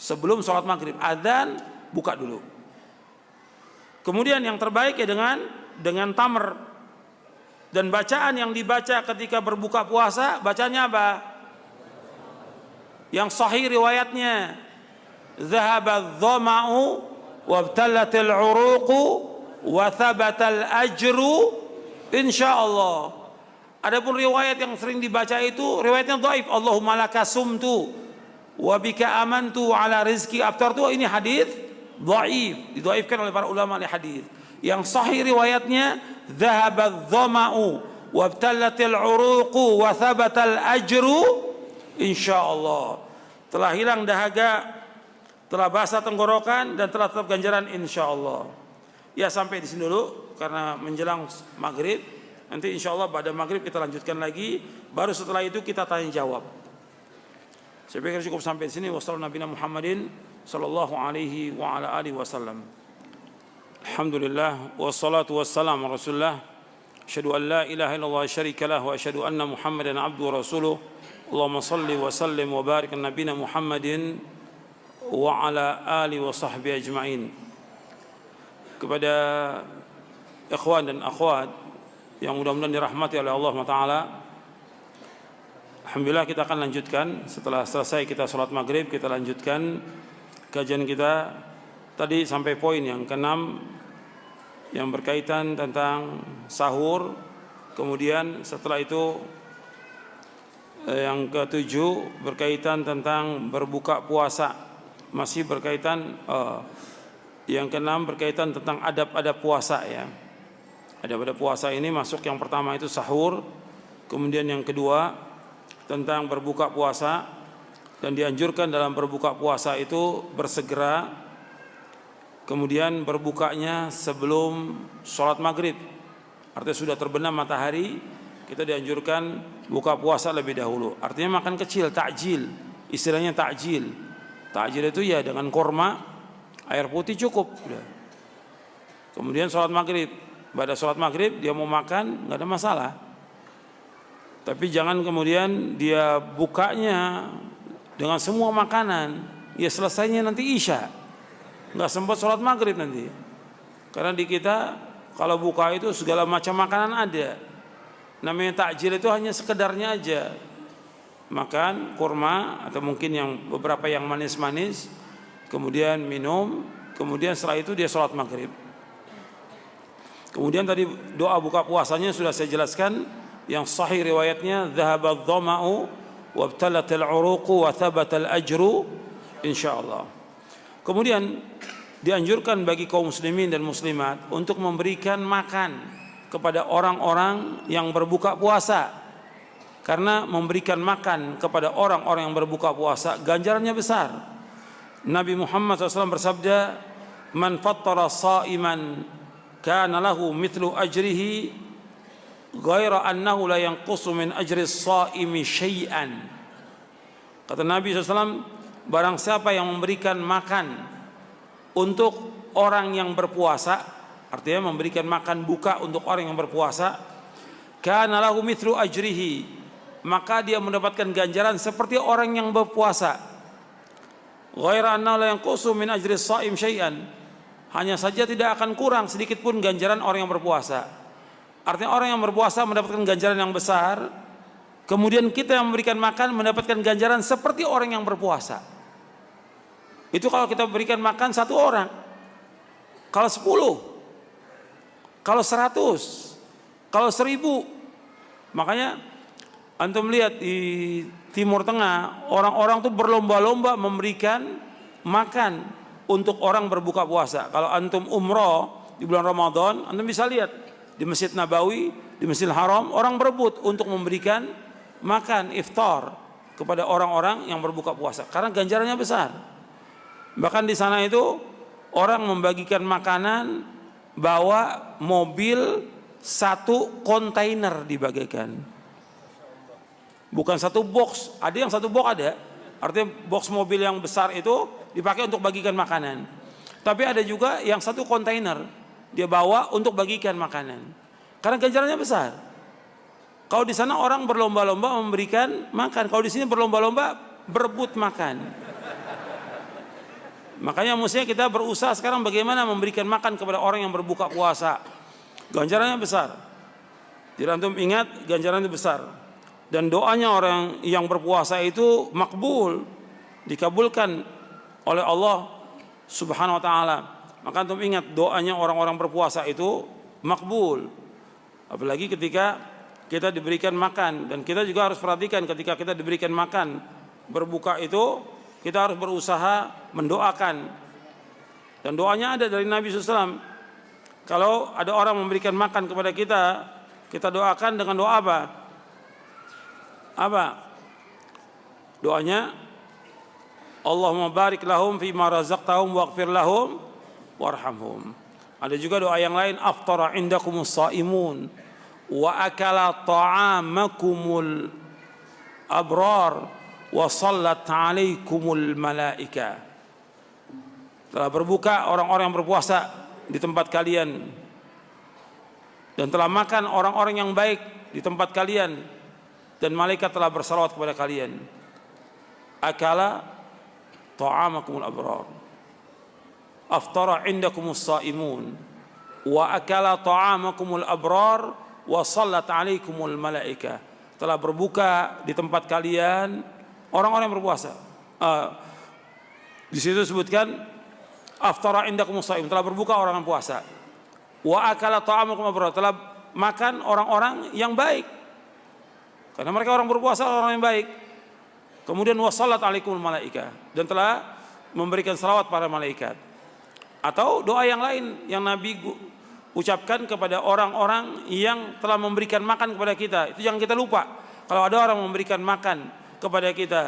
Sebelum sholat maghrib, adzan buka dulu. Kemudian yang terbaik ya dengan tamr. Dan bacaan yang dibaca ketika berbuka puasa, bacanya apa? Yang sahih riwayatnya, dhahaba dhama'u wabtallatil uruqu wa thabatal ajru insyaallah. Adapun riwayat yang sering dibaca itu riwayatnya dhaif, Allahumma laka sumtu wa bika amantu ala rizki aftartu. Ini hadis dhaif, didhaifkan oleh para ulama ahli hadis. Yang sahih riwayatnya dhahaba dhama'u wabtallatil uruqu wa thabatal ajru insyaallah. Telah hilang dahaga, telah basah tenggorokan, dan telah tetap ganjaran insyaallah. Ya, sampai di sini dulu karena menjelang maghrib. Nanti insyaallah pada maghrib kita lanjutkan lagi. Baru setelah itu kita tanya jawab. Saya pikir cukup sampai di sini. Wassalamualaikum Muhammadin sallallahu alaihi wa ala alihi wasallam. Alhamdulillah wassalatu wassalamu ala Rasulillah. Asyhadu an la ilaha illallah syarika lah wa asyhadu anna Muhammadan abduhu wa rasuluh. Allahumma salli wa sallim wa barik ala nabiyina Muhammadin wa ala alihi wa sahbihi ajma'in. Kepada ikhwan dan akhwat yang mudah-mudahan dirahmati oleh Allah Ta'ala, alhamdulillah kita akan lanjutkan setelah selesai kita sholat maghrib. Kita lanjutkan kajian kita tadi sampai poin yang ke-6 yang berkaitan tentang sahur. Kemudian setelah itu yang ke-7 berkaitan tentang berbuka puasa. Masih berkaitan yang ke-6 berkaitan tentang adab-adab puasa ya. Adab-adab puasa ini masuk yang pertama itu sahur. Kemudian yang kedua tentang berbuka puasa. Dan dianjurkan dalam berbuka puasa itu bersegera. Kemudian berbukanya sebelum sholat maghrib. Artinya sudah terbenam matahari, kita dianjurkan buka puasa lebih dahulu. Artinya makan kecil, takjil. Istilahnya takjil. Takjil itu ya dengan korma, air putih cukup. Kemudian sholat maghrib. Pada sholat maghrib dia mau makan, nggak ada masalah. Tapi jangan kemudian dia bukanya dengan semua makanan. Ya selesainya nanti isya. Nggak sempat sholat maghrib nanti. Karena di kita kalau buka itu segala macam makanan ada. Namanya takjil itu hanya sekedarnya aja. Makan kurma atau mungkin yang beberapa yang manis-manis, kemudian minum, kemudian setelah itu dia sholat maghrib. Kemudian tadi doa buka puasanya sudah saya jelaskan, yang sahih riwayatnya dhahaba dhama'u wabtalatil uruqu wa thabatal ajru insyaallah. Kemudian dianjurkan bagi kaum muslimin dan muslimat untuk memberikan makan kepada orang-orang yang berbuka puasa. Karena memberikan makan kepada orang-orang yang berbuka puasa ganjarannya besar. Nabi Muhammad SAW bersabda, "Man fattara sha'iman kana lahu mithlu ajrihi ghaira annahu la yanqusu min ajri shaimi syai'an." Kata Nabi SAW, barang siapa yang memberikan makan untuk orang yang berpuasa, artinya memberikan makan buka untuk orang yang berpuasa, kana lahu mithlu ajrihi, maka dia mendapatkan ganjaran seperti orang yang berpuasa. Ghaira annahu la yanqusu min ajri shaim syai'an, hanya saja tidak akan kurang sedikit pun ganjaran orang yang berpuasa. Artinya orang yang berpuasa mendapatkan ganjaran yang besar, kemudian kita yang memberikan makan mendapatkan ganjaran seperti orang yang berpuasa. Itu kalau kita berikan makan 1 orang. Kalau 10, kalau 100, kalau 1000. Makanya antum lihat di Timur Tengah, orang-orang tuh berlomba-lomba memberikan makan untuk orang berbuka puasa. Kalau antum umroh di bulan Ramadan, antum bisa lihat di Masjid Nabawi, di Masjidil Haram, orang berebut untuk memberikan makan iftar kepada orang-orang yang berbuka puasa karena ganjarannya besar. Bahkan di sana itu orang membagikan makanan bawa mobil 1 kontainer dibagikan. Bukan 1 box, ada yang 1 box ada. Artinya box mobil yang besar itu dipakai untuk bagikan makanan. Tapi ada juga yang 1 kontainer dia bawa untuk bagikan makanan. Karena ganjarannya besar. Kalau di sana orang berlomba-lomba memberikan makan, kalau di sini berlomba-lomba berebut makan. Makanya mestinya kita berusaha sekarang bagaimana memberikan makan kepada orang yang berbuka puasa. Ganjarannya besar. Jadi antum ingat ganjarannya besar. Dan doanya orang yang berpuasa itu makbul, dikabulkan oleh Allah Subhanahu wa taala. Maka antum ingat doanya orang-orang berpuasa itu makbul. Apalagi ketika kita diberikan makan, dan kita juga harus perhatikan ketika kita diberikan makan berbuka itu kita harus berusaha mendoakan. Dan doanya ada dari Nabi SAW. Kalau ada orang memberikan makan kepada kita, kita doakan dengan doa apa? Apa? Doanya Allahumma barik lahum fima razaqtahum waghfir lahum warhamhum. Ada juga doa yang lain, aftara indakumus shaimun wa akala ta'amakumul abrar wa sallat alaikumul malaika. Telah berbuka orang-orang yang berpuasa di tempat kalian, dan telah makan orang-orang yang baik di tempat kalian, dan malaikat telah bersalawat kepada kalian. Akala ta'amakumul abrar, aftara indakumus shaimun wa akala ta'amakumul abrar wa sallat alaikumul malaika. Telah berbuka di tempat kalian orang-orang yang berpuasa. Di situ disebutkan aftara indakumus shaimun, telah berbuka orang yang puasa. Wa akala ta'amakumul abrar, telah makan orang-orang yang baik. Karena mereka orang berpuasa, orang yang baik. Kemudian wassalat alaikumul malaika, dan telah memberikan salawat para malaikat. Atau doa yang lain yang Nabi ucapkan kepada orang-orang yang telah memberikan makan kepada kita. Itu yang kita lupa. Kalau ada orang memberikan makan kepada kita,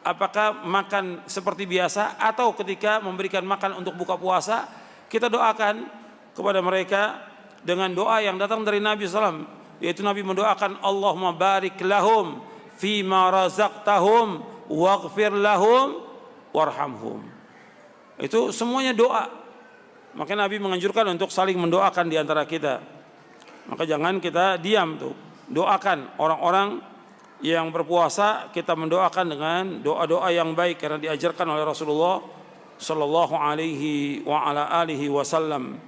apakah makan seperti biasa atau ketika memberikan makan untuk buka puasa, kita doakan kepada mereka dengan doa yang datang dari Nabi SAW. Yaitu Nabi mendoakan Allahumma barik lahum fima razaqtahum waghfir lahum warhamhum. Itu semuanya doa. Maka Nabi menganjurkan untuk saling mendoakan di antara kita. Maka jangan kita diam tuh. Doakan orang-orang yang berpuasa, kita mendoakan dengan doa-doa yang baik karena diajarkan oleh Rasulullah sallallahu alaihi wa ala alihi wasallam.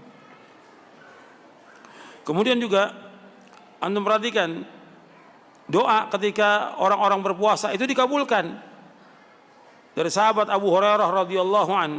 Kemudian juga antum perhatikan doa ketika orang-orang berpuasa itu dikabulkan. Dari sahabat Abu Hurairah radhiyallahu an,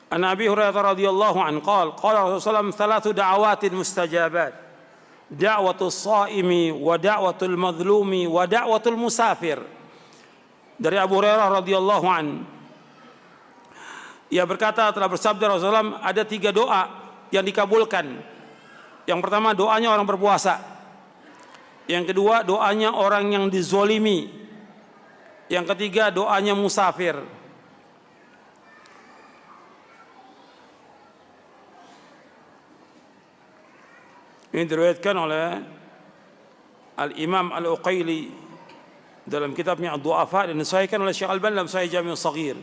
An Abi Hurairah radhiyallahu an qala Rasulullah salatu da'awatin mustajabat, da'watul shaimi wa da'watul madhlumi wa da'watul musafir. Dari Abu Hurairah radhiyallahu an, ia berkata, telah bersabda Rasulullah, ada 3 doa yang dikabulkan. Yang pertama doanya orang berpuasa, yang kedua doanya orang yang dizolimi, yang ketiga doanya musafir. Ini diriwayatkan oleh Al-Imam Al-Uqayli dalam kitabnya Ad-Du'afa, dan disahihkan oleh Syekh Al-Albani dalam Sahih Jami' Shaghir.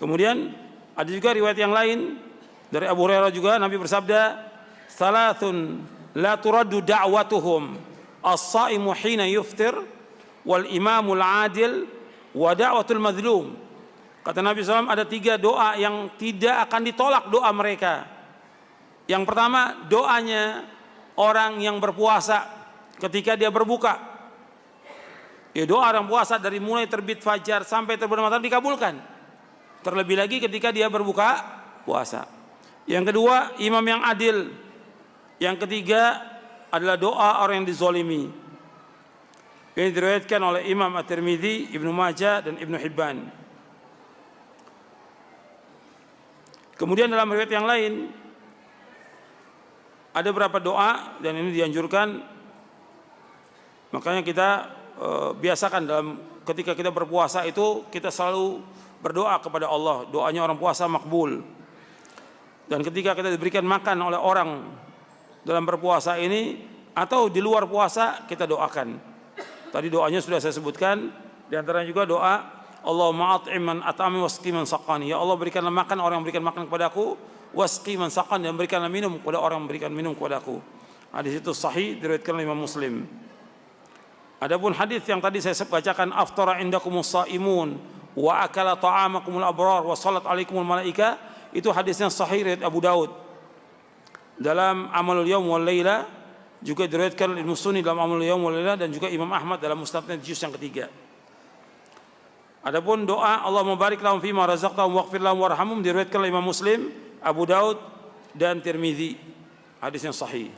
Kemudian Ada juga riwayat yang lain dari Abu Hurairah juga, Nabi bersabda, "Thalathun la turaddu da'watuhum, as-shaimu hina yuftir, wal imamul adil, wa da'watul madhlum." Kata Nabi SAW, ada 3 doa yang tidak akan ditolak doa mereka. Yang pertama, doanya orang yang berpuasa ketika dia berbuka. Ya, doa orang puasa dari mulai terbit fajar sampai terbenam matahari dikabulkan. Terlebih lagi ketika dia berbuka puasa. Yang kedua, imam yang adil. Yang ketiga adalah doa orang yang dizolimi. Ini diriwayatkan oleh Imam At-Tirmidzi, Ibnu Majah, dan Ibnu Hibban. Kemudian dalam riwayat yang lain ada beberapa doa, dan ini dianjurkan. Makanya kita biasakan dalam ketika kita berpuasa itu kita selalu berdoa kepada Allah. Doanya orang puasa makbul. Dan ketika kita diberikan makan oleh orang dalam berpuasa ini atau di luar puasa, kita doakan. Tadi doanya sudah saya sebutkan. Di antaranya juga doa Allahumma at'im man at'ami wasqi man saqani. Ya Allah, berikanlah makan orang yang berikan makan kepadaku, wasqi man saqani, dan berikanlah minum kepada orang yang berikan minum kepadaku. Hadis itu sahih, diriwayatkan oleh Imam Muslim. Adapun hadis yang tadi saya bacakan, aftara indakumus shaimun wa akala ta'amakumul abrar wa salat alaikumul malaika, itu hadisnya sahih riwayat Abu Daud. Dalam Amalul Yaum wal Laila juga diriwayatkan Ibnu Sunni dalam Amalul Yaum wal Laila, dan juga Imam Ahmad dalam Musnadnya juz yang ketiga. Adapun doa Allahumma barik lahum fima razaqtahum waghfir lahum warhamhum diriwayatkan oleh Imam Muslim, Abu Daud, dan Tirmidzi. Hadisnya sahih.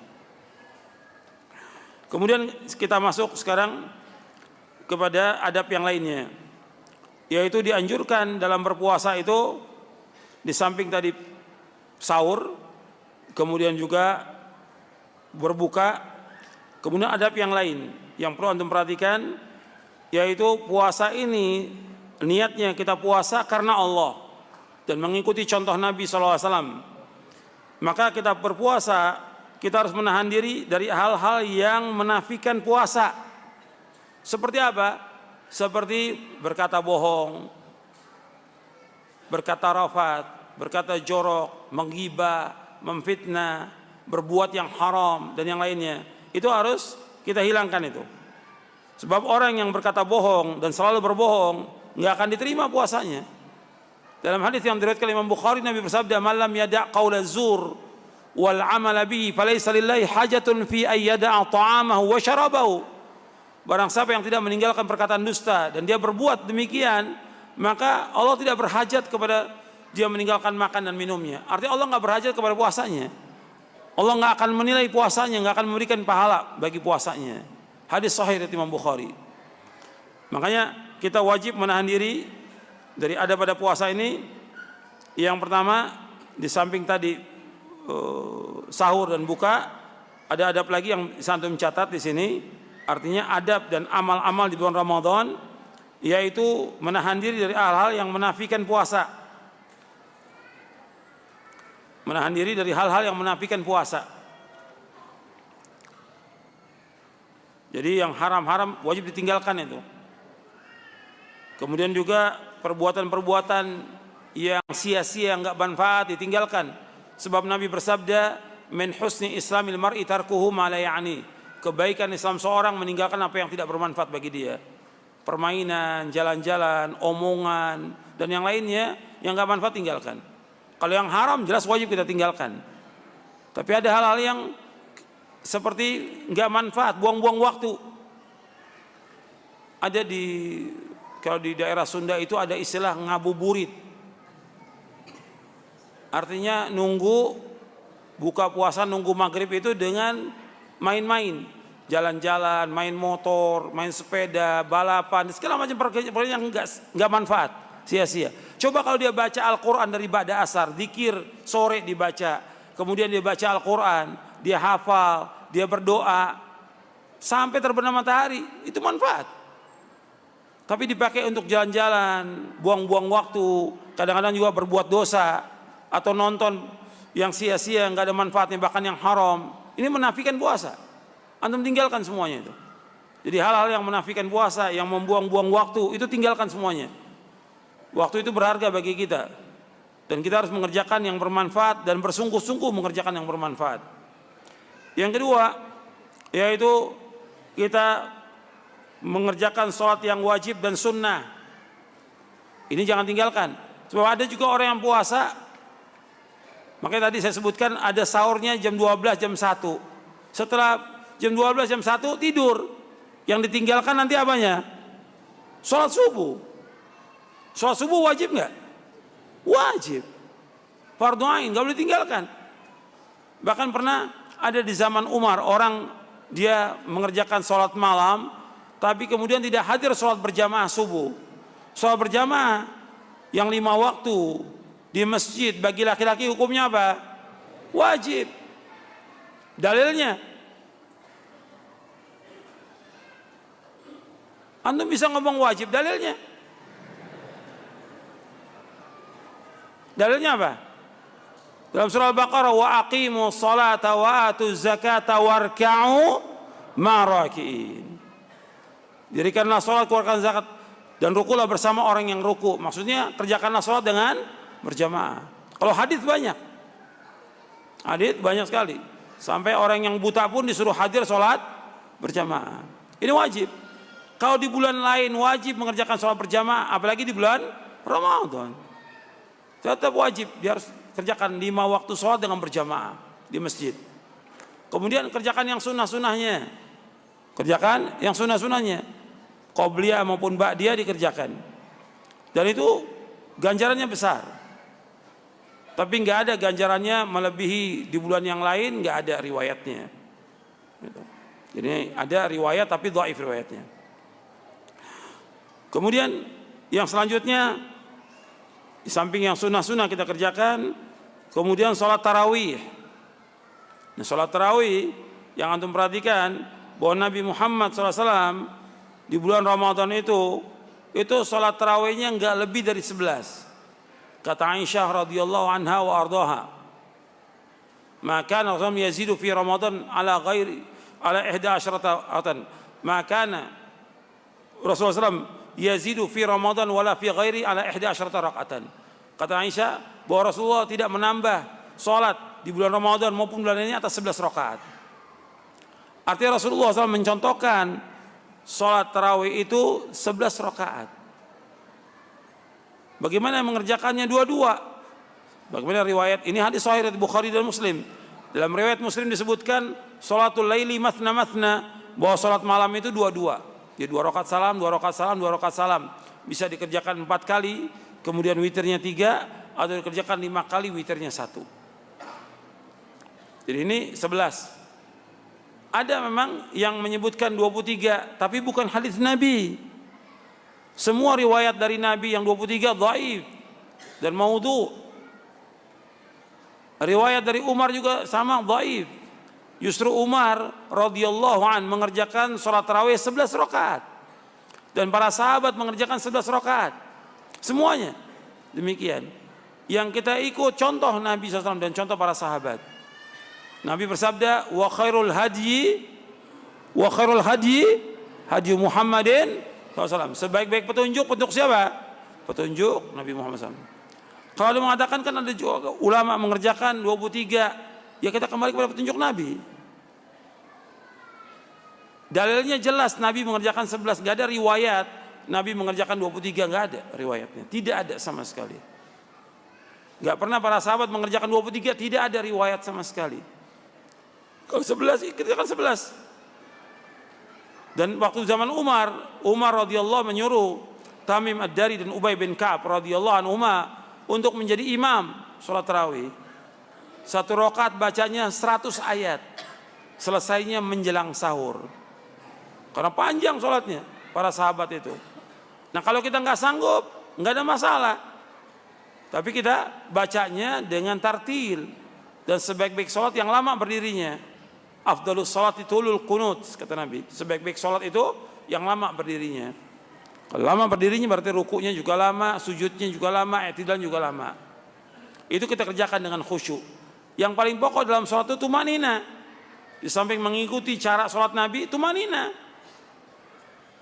Kemudian kita masuk sekarang kepada adab yang lainnya, yaitu dianjurkan dalam berpuasa itu di samping tadi sahur, kemudian juga berbuka, kemudian adab yang lain yang perlu antum perhatikan, yaitu puasa ini niatnya kita puasa karena Allah dan mengikuti contoh Nabi SAW. Maka kita berpuasa, kita harus menahan diri dari hal-hal yang menafikan puasa. Seperti apa? Seperti berkata bohong, berkata rafat, berkata jorok, menggibah, memfitnah, berbuat yang haram, dan yang lainnya. Itu harus kita hilangkan itu. Sebab orang yang berkata bohong dan selalu berbohong nggak akan diterima puasanya. Dalam hadis yang diriwayatkan Imam Bukhari, Nabi bersabda, "Man lam yada' qaula zur wal 'amala bihi falaysa lillahi hajatun fi ay yada'a ta'amahu wa syarabahu." Barang siapa yang tidak meninggalkan perkataan dusta dan dia berbuat demikian, maka Allah tidak berhajat kepada dia meninggalkan makan dan minumnya. Artinya Allah nggak berhajat kepada puasanya. Allah nggak akan menilai puasanya, nggak akan memberikan pahala bagi puasanya. Hadis sahih dari Imam Bukhari. Makanya kita wajib menahan diri dari adab pada puasa ini. Yang pertama, di samping tadi sahur dan buka, ada adab lagi yang santum mencatat di sini. Artinya adab dan amal-amal di bulan Ramadan, yaitu menahan diri dari hal-hal yang menafikan puasa. Menahan diri dari hal-hal yang menafikan puasa. Jadi yang haram-haram wajib ditinggalkan itu. Kemudian juga perbuatan-perbuatan yang sia-sia, enggak manfaat, ditinggalkan. Sebab Nabi bersabda, "Min husni islamil mar'i tarkuhu ma la ya'ni." Kebaikan Islam seorang meninggalkan apa yang tidak bermanfaat bagi dia. Permainan, jalan-jalan, omongan, dan yang lainnya yang enggak manfaat tinggalkan. Kalau yang haram jelas wajib kita tinggalkan. Tapi ada hal-hal yang seperti enggak manfaat, buang-buang waktu. Ada kalau di daerah Sunda itu ada istilah ngabuburit. Artinya nunggu buka puasa, nunggu maghrib itu dengan main-main, jalan-jalan, main motor, main sepeda, balapan, segala macam perkara yang enggak manfaat, sia-sia. Coba kalau dia baca Al-Quran dari ba'da asar, zikir sore dibaca, kemudian dia baca Al-Quran, dia hafal, dia berdoa sampai terbenam matahari, itu manfaat. Tapi dipakai untuk jalan-jalan, buang-buang waktu, kadang-kadang juga berbuat dosa, atau nonton yang sia-sia, nggak ada manfaatnya, bahkan yang haram. Ini menafikan puasa. Antum tinggalkan semuanya itu. Jadi hal-hal yang menafikan puasa, yang membuang-buang waktu, itu tinggalkan semuanya. Waktu itu berharga bagi kita. Dan kita harus mengerjakan yang bermanfaat dan bersungguh-sungguh mengerjakan yang bermanfaat. Yang kedua, yaitu kita mengerjakan sholat yang wajib dan sunnah. Ini jangan tinggalkan. Sebab ada juga orang yang puasa, makanya tadi saya sebutkan ada sahurnya jam 12, jam 1. Setelah jam 12, jam 1 tidur. Yang ditinggalkan nanti apanya? Sholat subuh. Sholat subuh wajib nggak? Wajib. Fardhu ain, nggak boleh tinggalkan. Bahkan pernah ada di zaman Umar, orang dia mengerjakan sholat malam, tapi kemudian tidak hadir sholat berjamaah subuh. Sholat berjamaah yang 5 waktu di masjid bagi laki-laki hukumnya apa? Wajib. Dalilnya, antum bisa ngomong wajib, dalilnya? Dalilnya apa? Dalam surah Al-Baqarah, wa aqimu salata wa atu zakata warka'u ma'raki'in. Dirikanlah salat, keluarkan zakat, dan rukulah bersama orang yang ruku. Maksudnya kerjakanlah salat dengan berjamaah. Kalau hadis banyak. Hadis banyak sekali. Sampai orang yang buta pun disuruh hadir salat berjamaah. Ini wajib. Kalau di bulan lain wajib mengerjakan salat berjamaah, apalagi di bulan Ramadan. Tetap wajib, dia harus kerjakan 5 waktu sholat dengan berjamaah di masjid. Kemudian kerjakan yang sunnah-sunnahnya. Kerjakan yang sunnah-sunnahnya. Qobliyah maupun ba'diyah dikerjakan. Dan itu ganjarannya besar. Tapi nggak ada ganjarannya melebihi di bulan yang lain, nggak ada riwayatnya. Jadi ada riwayat tapi dhaif riwayatnya. Kemudian yang selanjutnya, di samping yang sunnah-sunnah kita kerjakan, kemudian sholat tarawih. Nah, sholat tarawih yang antum perhatikan bahwa Nabi Muhammad SAW di bulan Ramadan itu sholat tarawihnya enggak lebih dari 11. Kata Aisyah radhiyallahu anha wa ardhaha, maka Rasul yazidu fi Ramadan ala 11 atan. Maka Rasulullah SAW yazidu fi Ramadan wala fi ghairi ala 11 rakaatan. Kata Aisyah bahwa Rasulullah tidak menambah salat di bulan Ramadan maupun bulan ini atas 11 rakaat. Artinya Rasulullah SAW mencontohkan salat tarawih itu 11 rakaat. Bagaimana mengerjakannya dua-dua? Bagaimana riwayat ini? Hadis sahih dari Bukhari dan Muslim. Dalam riwayat Muslim disebutkan salatul laili mathna bahwa salat malam itu dua-dua. Jadi 2 rakaat salam, 2 rakaat salam, 2 rakaat salam. Bisa dikerjakan 4 kali, kemudian witirnya 3, atau dikerjakan 5 kali, witirnya 1. Jadi ini 11. Ada memang yang menyebutkan 23, tapi bukan hadis Nabi. Semua riwayat dari Nabi yang 23 dhaif dan maudhu. Riwayat dari Umar juga sama dhaif. Justru Umar radhiyallahu an mengerjakan sholat tarawih 11 rakaat. Dan para sahabat mengerjakan 11 rakaat. Semuanya demikian. Yang kita ikut contoh Nabi SAW dan contoh para sahabat. Nabi bersabda, wa khairul hadyi hadyi Muhammadin SAW. Sebaik-baik petunjuk siapa? Petunjuk Nabi Muhammad SAW. Kalau dia mengatakan kan ada juga ulama mengerjakan 23, ya kita kembali kepada petunjuk Nabi. Dalilnya jelas Nabi mengerjakan 11, nggak ada riwayat Nabi mengerjakan 23, nggak ada riwayatnya, tidak ada sama sekali. Nggak pernah para sahabat mengerjakan 23, tidak ada riwayat sama sekali. Kalau 11 kerjakan 11. Dan waktu zaman Umar radhiyallahu menyuruh Tamim Ad-Dari dan Ubay bin Ka'ab radhiyallahu anhuma untuk menjadi imam sholat tarawih. 1 rakaat bacanya 100 ayat, selesainya menjelang sahur. Karena panjang sholatnya para sahabat itu. Nah kalau kita nggak sanggup, nggak ada masalah. Tapi kita bacanya dengan tartil. Dan sebaik-baik sholat yang lama berdirinya. Afdalus sholat itulul qunut, kata Nabi. Sebaik-baik sholat itu yang lama berdirinya. Kalau lama berdirinya berarti rukunya juga lama, sujudnya juga lama, i'tidal juga lama. Itu kita kerjakan dengan khusyuk. Yang paling pokok dalam sholat itu tumanina. Di samping mengikuti cara sholat Nabi, tumanina.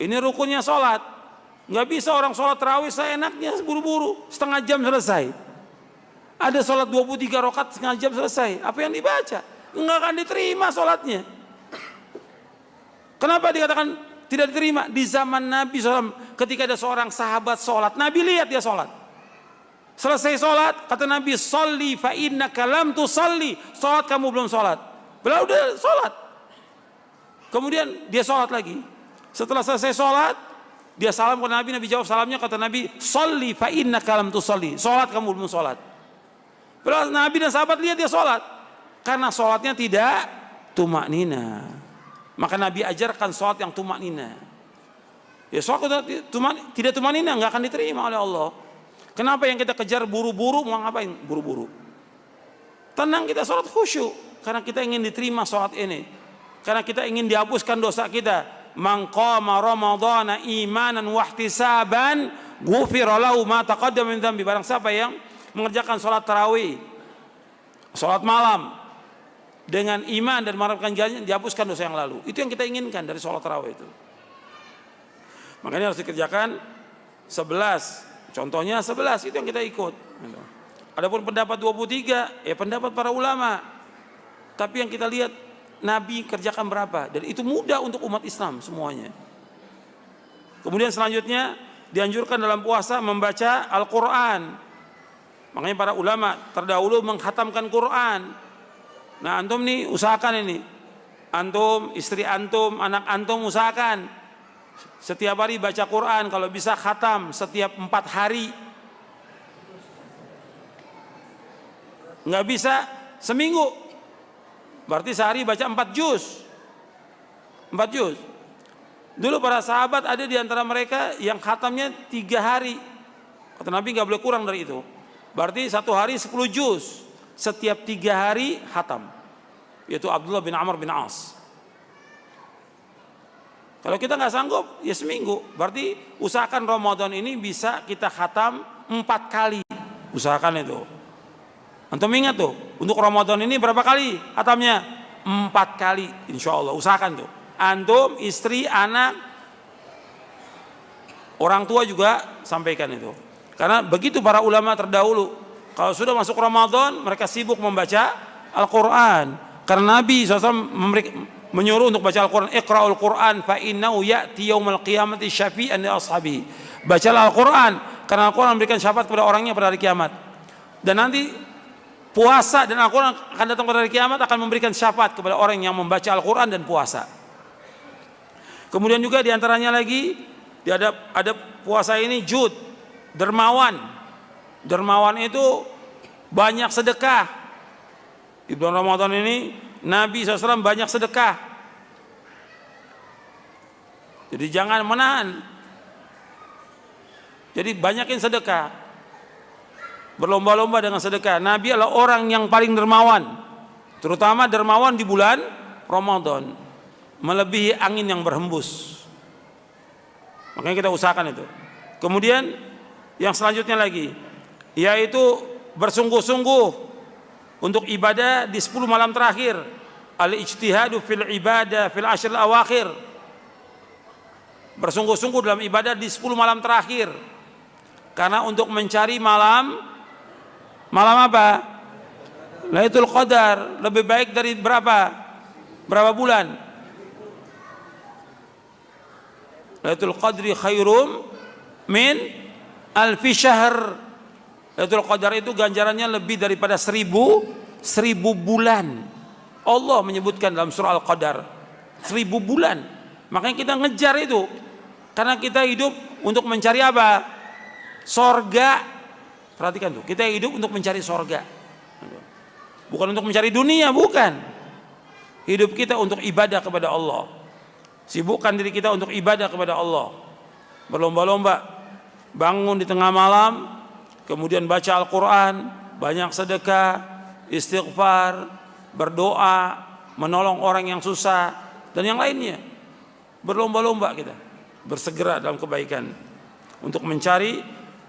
Ini rukunnya sholat. Nggak bisa orang sholat tarawih seenaknya buru-buru, setengah jam selesai. Ada sholat 23 rakaat setengah jam selesai. Apa yang dibaca? Enggak akan diterima sholatnya. Kenapa dikatakan tidak diterima? Di zaman Nabi SAW, ketika ada seorang sahabat sholat, Nabi lihat dia sholat. Selesai sholat, kata Nabi, "Sholli fa innaka lam tusalli." Sholat, kamu belum sholat. Beliau udah sholat. Kemudian dia sholat lagi. Setelah selesai sholat, dia salam ke Nabi. Nabi jawab salamnya, kata Nabi, "Sholli fa innaka lam tusalli." Sholat, kamu belum sholat. Beliau, Nabi dan sahabat lihat dia sholat. Karena sholatnya tidak tumaknina. Maka Nabi ajarkan sholat yang tumaknina. Ya, sholat tidak tumaknina nggak akan diterima oleh Allah. Kenapa yang kita kejar buru-buru? Mau ngapain buru-buru? Tenang, kita sholat khusyuk. Karena kita ingin diterima sholat ini. Karena kita ingin dihapuskan dosa kita. Man qama ramadhana imanan wahtisaban ghufira lahu ma taqaddama min dzambi. Barang siapa yang mengerjakan sholat tarawih, sholat malam dengan iman dan mengharapkan ganjaran, dihapuskan dosa yang lalu. Itu yang kita inginkan dari sholat tarawih itu. Makanya harus dikerjakan 11. Contohnya 11, itu yang kita ikut. Adapun pendapat 23, ya pendapat para ulama. Tapi yang kita lihat, Nabi kerjakan berapa? Dan itu mudah untuk umat Islam semuanya. Kemudian selanjutnya dianjurkan dalam puasa membaca Al-Quran. Makanya para ulama terdahulu menghatamkan Quran. Nah, antum nih usahakan ini. Antum, istri antum, anak antum usahakan setiap hari baca Quran. Kalau bisa khatam setiap 4 hari. Nggak bisa seminggu. Berarti sehari baca 4 juz. 4 juz. Dulu para sahabat ada di antara mereka yang khatamnya 3 hari. Kata Nabi nggak boleh kurang dari itu. Berarti 1 hari 10 juz. Setiap 3 hari khatam. Yaitu Abdullah bin Amr bin As. Kalau kita nggak sanggup, ya seminggu. Berarti usahakan Ramadan ini bisa kita khatam 4 kali. Usahakan itu. Antum ingat tuh, untuk Ramadan ini berapa kali khatamnya? 4 kali. Insya Allah, usahakan tuh. Antum, istri, anak, orang tua juga sampaikan itu. Karena begitu para ulama terdahulu, kalau sudah masuk Ramadan, mereka sibuk membaca Al-Quran. Karena Nabi SAW menyuruh untuk baca Al-Quran. Iqra'ul Quran fa innahu ya'ti yaumal qiyamati syafi'an li ashabi. Bacalah Al-Quran, karena Al-Quran memberikan syafaat kepada orangnya pada hari kiamat. Dan nanti puasa dan Al-Quran akan datang pada hari kiamat, akan memberikan syafaat kepada orang yang membaca Al-Quran dan puasa. Kemudian juga diantaranya lagi, ada puasa ini jud, dermawan. Dermawan itu banyak sedekah. Di bulan Ramadan ini Nabi SAW banyak sedekah. Jadi jangan menahan. Jadi banyakin sedekah. Berlomba-lomba dengan sedekah. Nabi adalah orang yang paling dermawan. Terutama dermawan di bulan Ramadan. Melebihi angin yang berhembus. Makanya kita usahakan itu. Kemudian yang selanjutnya lagi, yaitu bersungguh-sungguh untuk ibadah di 10 malam terakhir. Al-ijtihadu fil ibadah fil ashr al-awakhir. Bersungguh-sungguh dalam ibadah di 10 malam terakhir. Karena untuk mencari malam apa? Lailatul Qadar lebih baik dari berapa? Berapa bulan? Lailatul Qadri khairum min alfi syahr. Lailatul Qadar itu ganjarannya lebih daripada 1000 bulan. Allah menyebutkan dalam surah Al-Qadar 1000 bulan. Makanya kita ngejar itu. Karena kita hidup untuk mencari apa? Sorga. Perhatikan tuh, kita hidup untuk mencari sorga. Bukan untuk mencari dunia, bukan. Hidup kita untuk ibadah kepada Allah. Sibukkan diri kita untuk ibadah kepada Allah. Berlomba-lomba bangun di tengah malam, kemudian baca Al-Quran, banyak sedekah, istighfar, berdoa, menolong orang yang susah, dan yang lainnya. Berlomba-lomba kita bersegera dalam kebaikan untuk mencari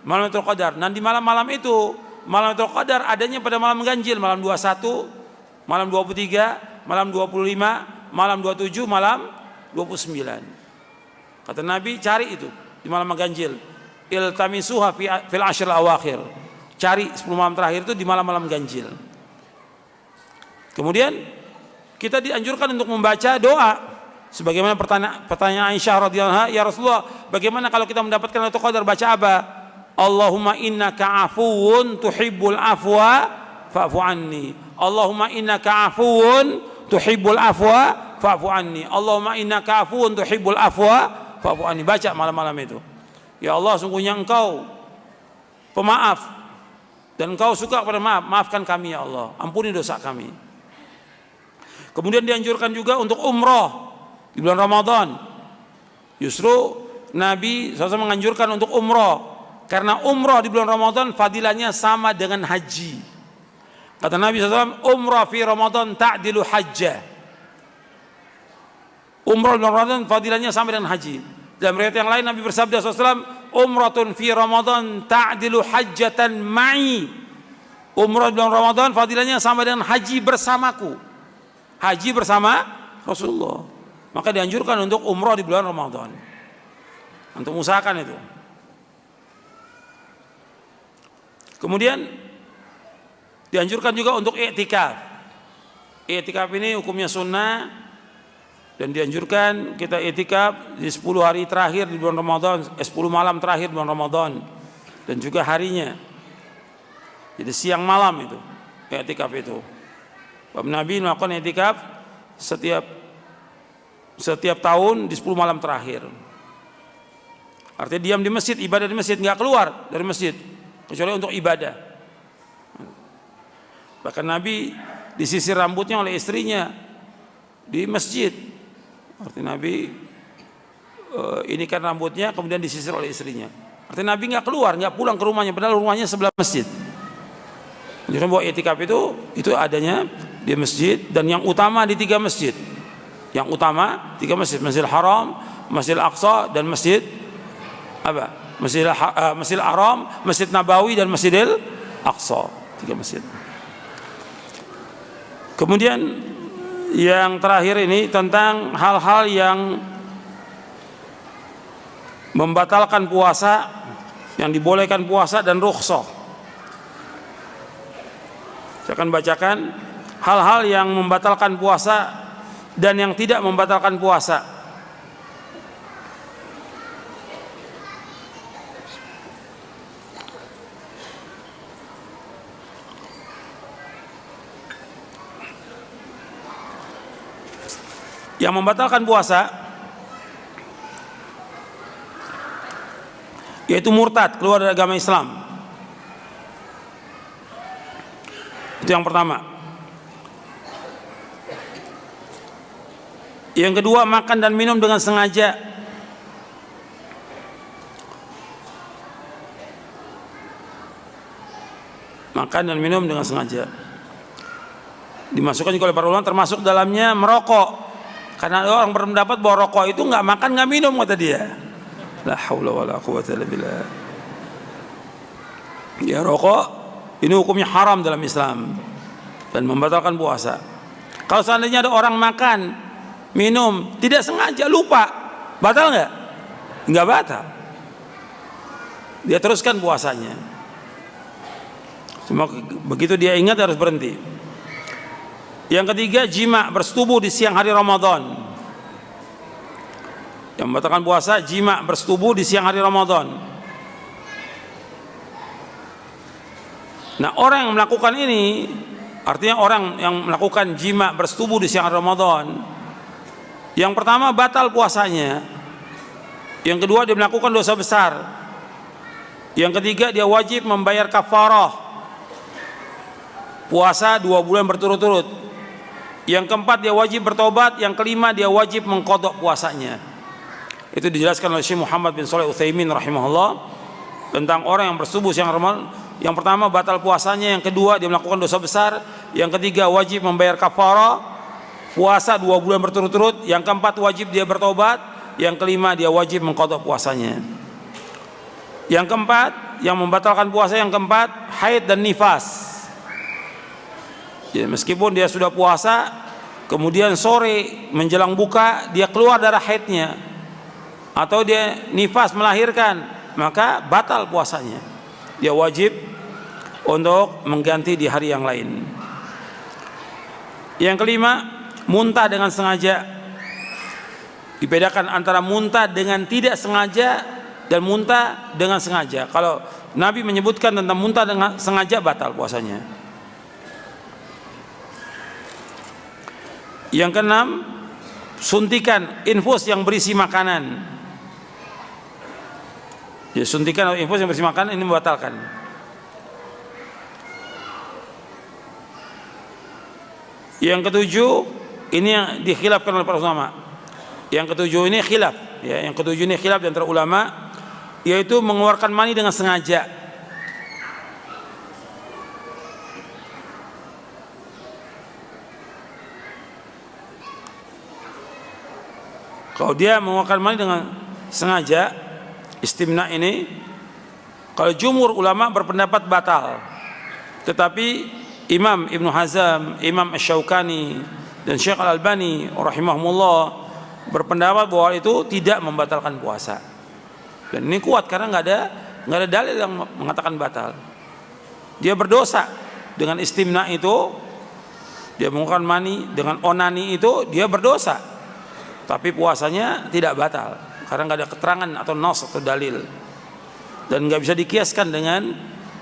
malam Lailatul Qadar. Dan di malam-malam itu, malam Lailatul Qadar adanya pada malam ganjil, malam 21, malam 23, malam 25, malam 27, malam 29. Kata Nabi, cari itu di malam ganjil. Iltamisuha fil ashr al-awakhir. cari 10 malam terakhir itu di malam-malam ganjil. Kemudian kita dianjurkan untuk membaca doa sebagaimana pertanyaan Aisyah radhiyallahu anha, ya Rasulullah, bagaimana kalau kita mendapatkan Lailatul Qadar, baca apa? Allahumma innaka afuwun tuhibbul afwa fa'fu anni. Allahumma innaka afuwun tuhibbul afwa fa'fu anni. Allahumma innaka afuwun tuhibbul afwa fa'fu anni. Baca malam-malam itu. Ya Allah, sungguhnya Engkau pemaaf dan Engkau suka kepada maaf. Maafkan kami ya Allah, ampuni dosa kami. Kemudian dianjurkan juga untuk umroh di bulan Ramadan. Justru Nabi SAW menganjurkan untuk umroh karena umroh di bulan Ramadan fadilahnya sama dengan haji. Kata Nabi SAW, umroh fi Ramadan ta'dilu hajjah. Umroh di bulan Ramadan fadilahnya sama dengan haji. Dalam riwayat yang lain Nabi bersabda SAW, umratun fi Ramadan ta'dilu hajjatan ma'i. Umroh di bulan Ramadan fadilahnya sama dengan haji bersamaku. Haji bersama Rasulullah. Maka dianjurkan untuk umroh di bulan Ramadan. Untuk usahakan itu. Kemudian dianjurkan juga untuk i'tikaf. I'tikaf ini hukumnya sunnah dan dianjurkan kita i'tikaf di 10 hari terakhir di bulan Ramadan, 10 malam terakhir di bulan Ramadan dan juga harinya. Jadi siang malam itu i'tikaf itu. Nabi melakukan i'tikaf setiap tahun di 10 malam terakhir. Artinya diam di masjid, ibadah di masjid, nggak keluar dari masjid kecuali untuk ibadah. Bahkan Nabi disisir rambutnya oleh istrinya di masjid. Artinya Nabi ini kan rambutnya kemudian disisir oleh istrinya. Artinya Nabi nggak keluar, nggak pulang ke rumahnya, padahal rumahnya sebelah masjid. Jadi bahwa i'tikaf itu adanya di masjid dan yang utama di 3 masjid. Yang utama 3 masjid, Masjidil Haram, Masjidil Aqsa dan Masjid apa? Masjidil Haram, Masjid Nabawi dan Masjidil Aqsa. 3 masjid. Kemudian yang terakhir ini tentang hal-hal yang membatalkan puasa, yang dibolehkan puasa dan rukhsah. Saya akan bacakan hal-hal yang membatalkan puasa dan yang tidak membatalkan puasa. Yang membatalkan puasa yaitu murtad, keluar dari agama Islam. Itu yang pertama. Yang kedua, makan dan minum dengan sengaja. Makan dan minum dengan sengaja. Dimasukkan juga oleh para ulama termasuk dalamnya merokok. Karena orang berpendapat bahwa rokok itu nggak makan nggak minum, kata dia. La haula wala quwwata illa billah. Ya, rokok ini hukumnya haram dalam Islam dan membatalkan puasa. Kalau seandainya ada orang makan, minum, tidak sengaja, lupa, batal nggak? Nggak batal. Dia teruskan puasanya. Cuma begitu dia ingat harus berhenti. Yang ketiga, jima, bersetubuh di siang hari Ramadan. Yang membatalkan puasa, jima, bersetubuh di siang hari Ramadan. Nah, orang yang melakukan ini, artinya orang yang melakukan jima, bersetubuh di siang hari Ramadan, yang pertama batal puasanya. Yang kedua, dia melakukan dosa besar. Yang ketiga, dia wajib membayar kafarah, puasa 2 bulan berturut-turut. Yang keempat, dia wajib bertobat. Yang kelima, dia wajib mengqadha puasanya. Itu dijelaskan oleh Syekh Muhammad bin Shalih Utsaimin rahimahullah tentang orang yang bersetubuh siang Ramadan. Yang pertama batal puasanya, yang kedua dia melakukan dosa besar, yang ketiga wajib membayar kafarah, puasa 2 bulan berturut-turut, yang keempat wajib dia bertobat, yang kelima dia wajib mengqadha puasanya. Yang keempat, yang membatalkan puasa yang keempat, haid dan nifas. Ya, meskipun dia sudah puasa, kemudian sore menjelang buka dia keluar darah haidnya, atau dia nifas melahirkan, maka batal puasanya. Dia wajib untuk mengganti di hari yang lain. Yang kelima, muntah dengan sengaja. Dibedakan antara muntah dengan tidak sengaja dan muntah dengan sengaja. Kalau Nabi menyebutkan tentang muntah dengan sengaja, batal puasanya. Yang keenam, suntikan infus yang berisi makanan. Ya, suntikan atau infus yang berisi makanan ini membatalkan. Yang ketujuh, ini yang dikhilafkan oleh para ulama. Yang ketujuh ini khilaf, ya, yang ketujuh ini khilaf di antara ulama, yaitu mengeluarkan mani dengan sengaja. Kalau dia mengeluarkan mani dengan sengaja, istimna ini, kalau jumhur ulama berpendapat batal. Tetapi Imam Ibnu Hazm, Imam Asy-Syaukani dan Syekh Al-Albani rahimahumullah berpendapat bahwa itu tidak membatalkan puasa. Dan ini kuat karena nggak ada dalil yang mengatakan batal. Dia berdosa dengan istimna itu, dia mengeluarkan mani dengan onani itu, dia berdosa. Tapi puasanya tidak batal karena nggak ada keterangan atau nas atau dalil, dan nggak bisa dikiaskan dengan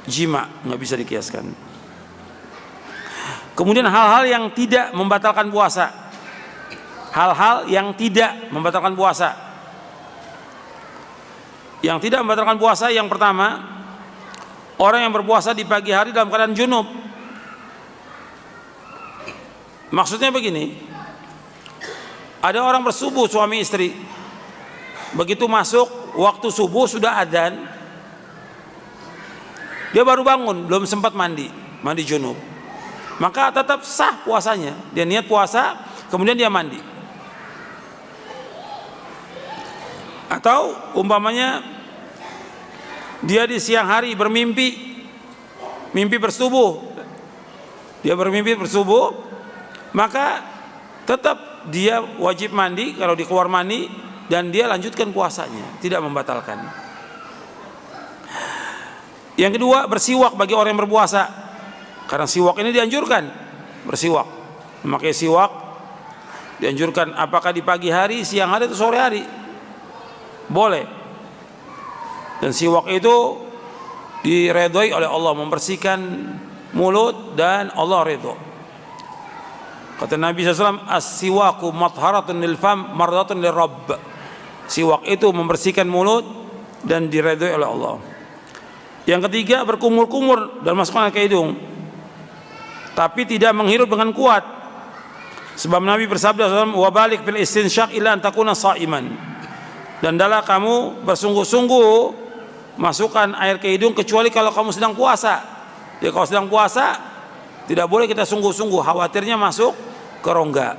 jima, nggak bisa dikiaskan. Kemudian hal-hal yang tidak membatalkan puasa, hal-hal yang tidak membatalkan puasa. Yang tidak membatalkan puasa, yang pertama, orang yang berpuasa di pagi hari dalam keadaan junub. Maksudnya begini, ada orang bersubuh suami istri, begitu masuk waktu subuh sudah adzan, dia baru bangun, belum sempat mandi junub, maka tetap sah puasanya. Dia niat puasa, kemudian dia mandi. Atau umpamanya dia di siang hari mimpi bersubuh, dia bermimpi bersubuh, maka tetap dia wajib mandi kalau di keluar mandi, dan dia lanjutkan puasanya, tidak membatalkan. Yang kedua, bersiwak bagi orang yang berpuasa. Karena siwak ini dianjurkan, bersiwak, memakai siwak dianjurkan. Apakah di pagi hari, siang hari, atau sore hari, boleh. Dan siwak itu diredhoi oleh Allah, membersihkan mulut dan Allah redho. Kata Nabi SAW, as-siwaku matharatun lil fam mardatun lir rabb. Siwak itu membersihkan mulut dan diredhoi oleh Allah. Yang ketiga, berkumur-kumur dan masukkan ke hidung, tapi tidak menghirup dengan kuat. Sebab Nabi bersabda, wa balik fil istinsyaq illa an takuna sha'iman. Dan adalah kamu bersungguh-sungguh masukkan air ke hidung kecuali kalau kamu sedang puasa. Ya, kalau sedang puasa tidak boleh kita sungguh-sungguh, khawatirnya masuk ke rongga,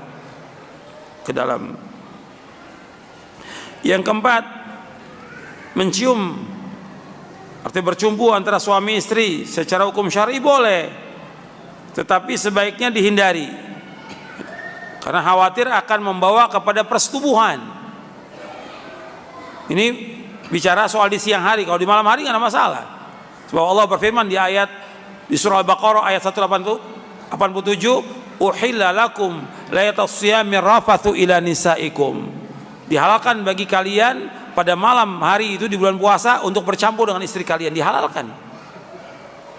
ke dalam. Yang keempat, mencium, artinya bercumbu antara suami istri secara hukum syar'i boleh, tetapi sebaiknya dihindari karena khawatir akan membawa kepada persetubuhan. Ini bicara soal di siang hari. Kalau di malam hari nggak ada masalah. Sebab Allah berfirman di surah Al-Baqarah ayat 187, uhilla lakum layatas siyami rafathu ila nisaikum. Dihalalkan bagi kalian pada malam hari itu di bulan puasa untuk bercampur dengan istri kalian, dihalalkan.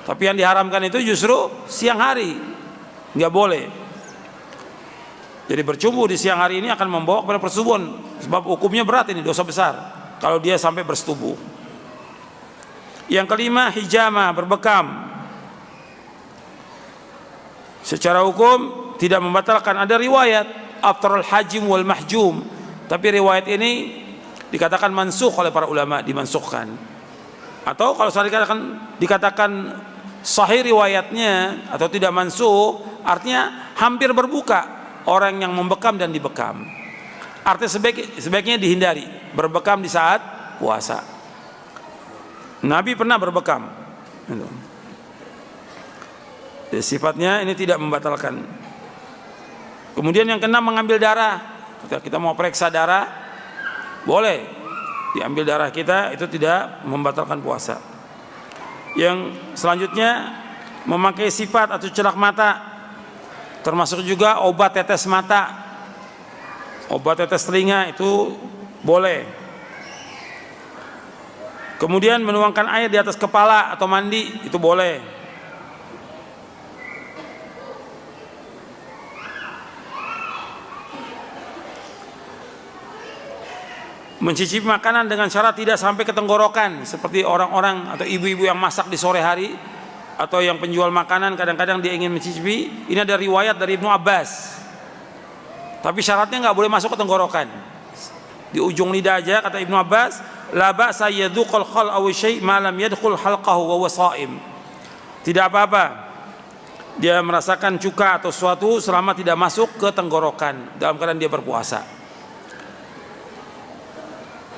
Tapi yang diharamkan itu justru siang hari, nggak boleh. Jadi bercumbu di siang hari ini akan membawa kepada persetubuhan, sebab hukumnya berat, ini dosa besar kalau dia sampai bersetubuh. Yang kelima, hijama, berbekam. Secara hukum tidak membatalkan. Ada riwayat aftarul hajim wal mahjum, tapi riwayat ini dikatakan mansukh oleh para ulama, dimansukhkan. Atau kalau saya dikatakan sahih riwayatnya atau tidak mansukh, artinya hampir berbuka orang yang membekam dan dibekam. Artinya sebaiknya dihindari berbekam di saat puasa. Nabi pernah berbekam. Jadi sifatnya ini tidak membatalkan. Kemudian yang keenam, mengambil darah. Kita mau periksa darah, boleh diambil darah kita, itu tidak membatalkan puasa. Yang selanjutnya, memakai sifat atau celak mata, termasuk juga obat tetes mata, obat tetes telinga itu boleh. Kemudian menuangkan air di atas kepala atau mandi itu boleh. Mencicipi makanan dengan syarat tidak sampai ke tenggorokan, seperti orang-orang atau ibu-ibu yang masak di sore hari, atau yang penjual makanan kadang-kadang dia ingin mencicipi. Ini ada riwayat dari Ibnu Abbas, tapi syaratnya nggak boleh masuk ke tenggorokan, di ujung lidah aja. Kata Ibnu Abbas, la ba'sa yadhuqul khal aw syai' ma lam yadkhul halqahu wa huwa sha'im. Tidak apa-apa dia merasakan cuka atau sesuatu selama tidak masuk ke tenggorokan dalam keadaan dia berpuasa.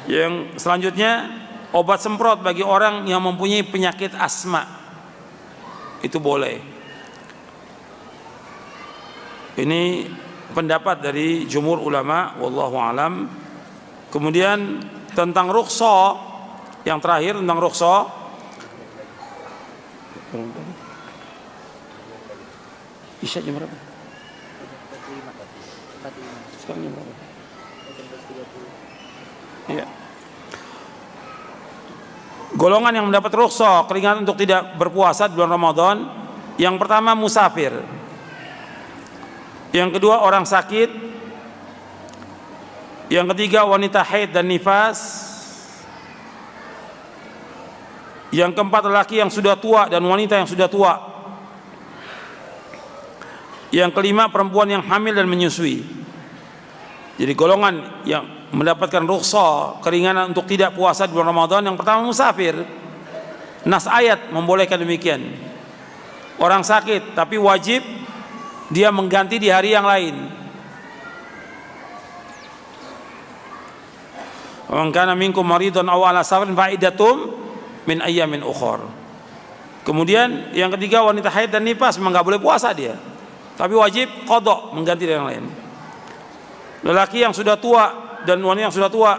Yang selanjutnya, obat semprot bagi orang yang mempunyai penyakit asma itu boleh. Ini pendapat dari jumhur ulama, wallahu alam. Kemudian tentang rukhsah, yang terakhir tentang rukhsah, Isya jam berapa? Sekarang jam berapa? Ya. Golongan yang mendapat rukhsah keringanan untuk tidak berpuasa di bulan Ramadan, yang pertama musafir, yang kedua orang sakit, yang ketiga wanita haid dan nifas, yang keempat lelaki yang sudah tua dan wanita yang sudah tua, yang kelima perempuan yang hamil dan menyusui. Jadi golongan yang mendapatkan rukhsah keringanan untuk tidak puasa di bulan Ramadan, yang pertama musafir. Nas ayat membolehkan demikian. Orang sakit tapi wajib dia mengganti di hari yang lain. Man kana minkum maridun aw ala safarin fa iddatum min ayyamin ukhra. Kemudian yang ketiga wanita haid dan nifas memang enggak boleh puasa dia, tapi wajib qada, mengganti dari yang lain. Lelaki yang sudah tua dan wanita yang sudah tua,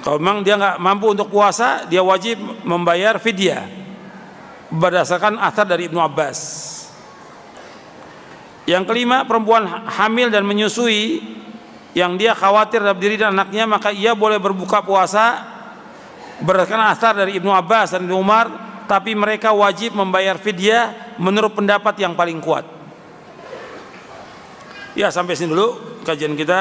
kalau memang dia nggak mampu untuk puasa, dia wajib membayar fidyah berdasarkan athar dari Ibnu Abbas. Yang kelima perempuan hamil dan menyusui, yang dia khawatir terhadap diri dan anaknya, maka ia boleh berbuka puasa berdasarkan athar dari Ibnu Abbas dan Ibnu Umar, tapi mereka wajib membayar fidyah menurut pendapat yang paling kuat. Ya, sampai sini dulu kajian kita.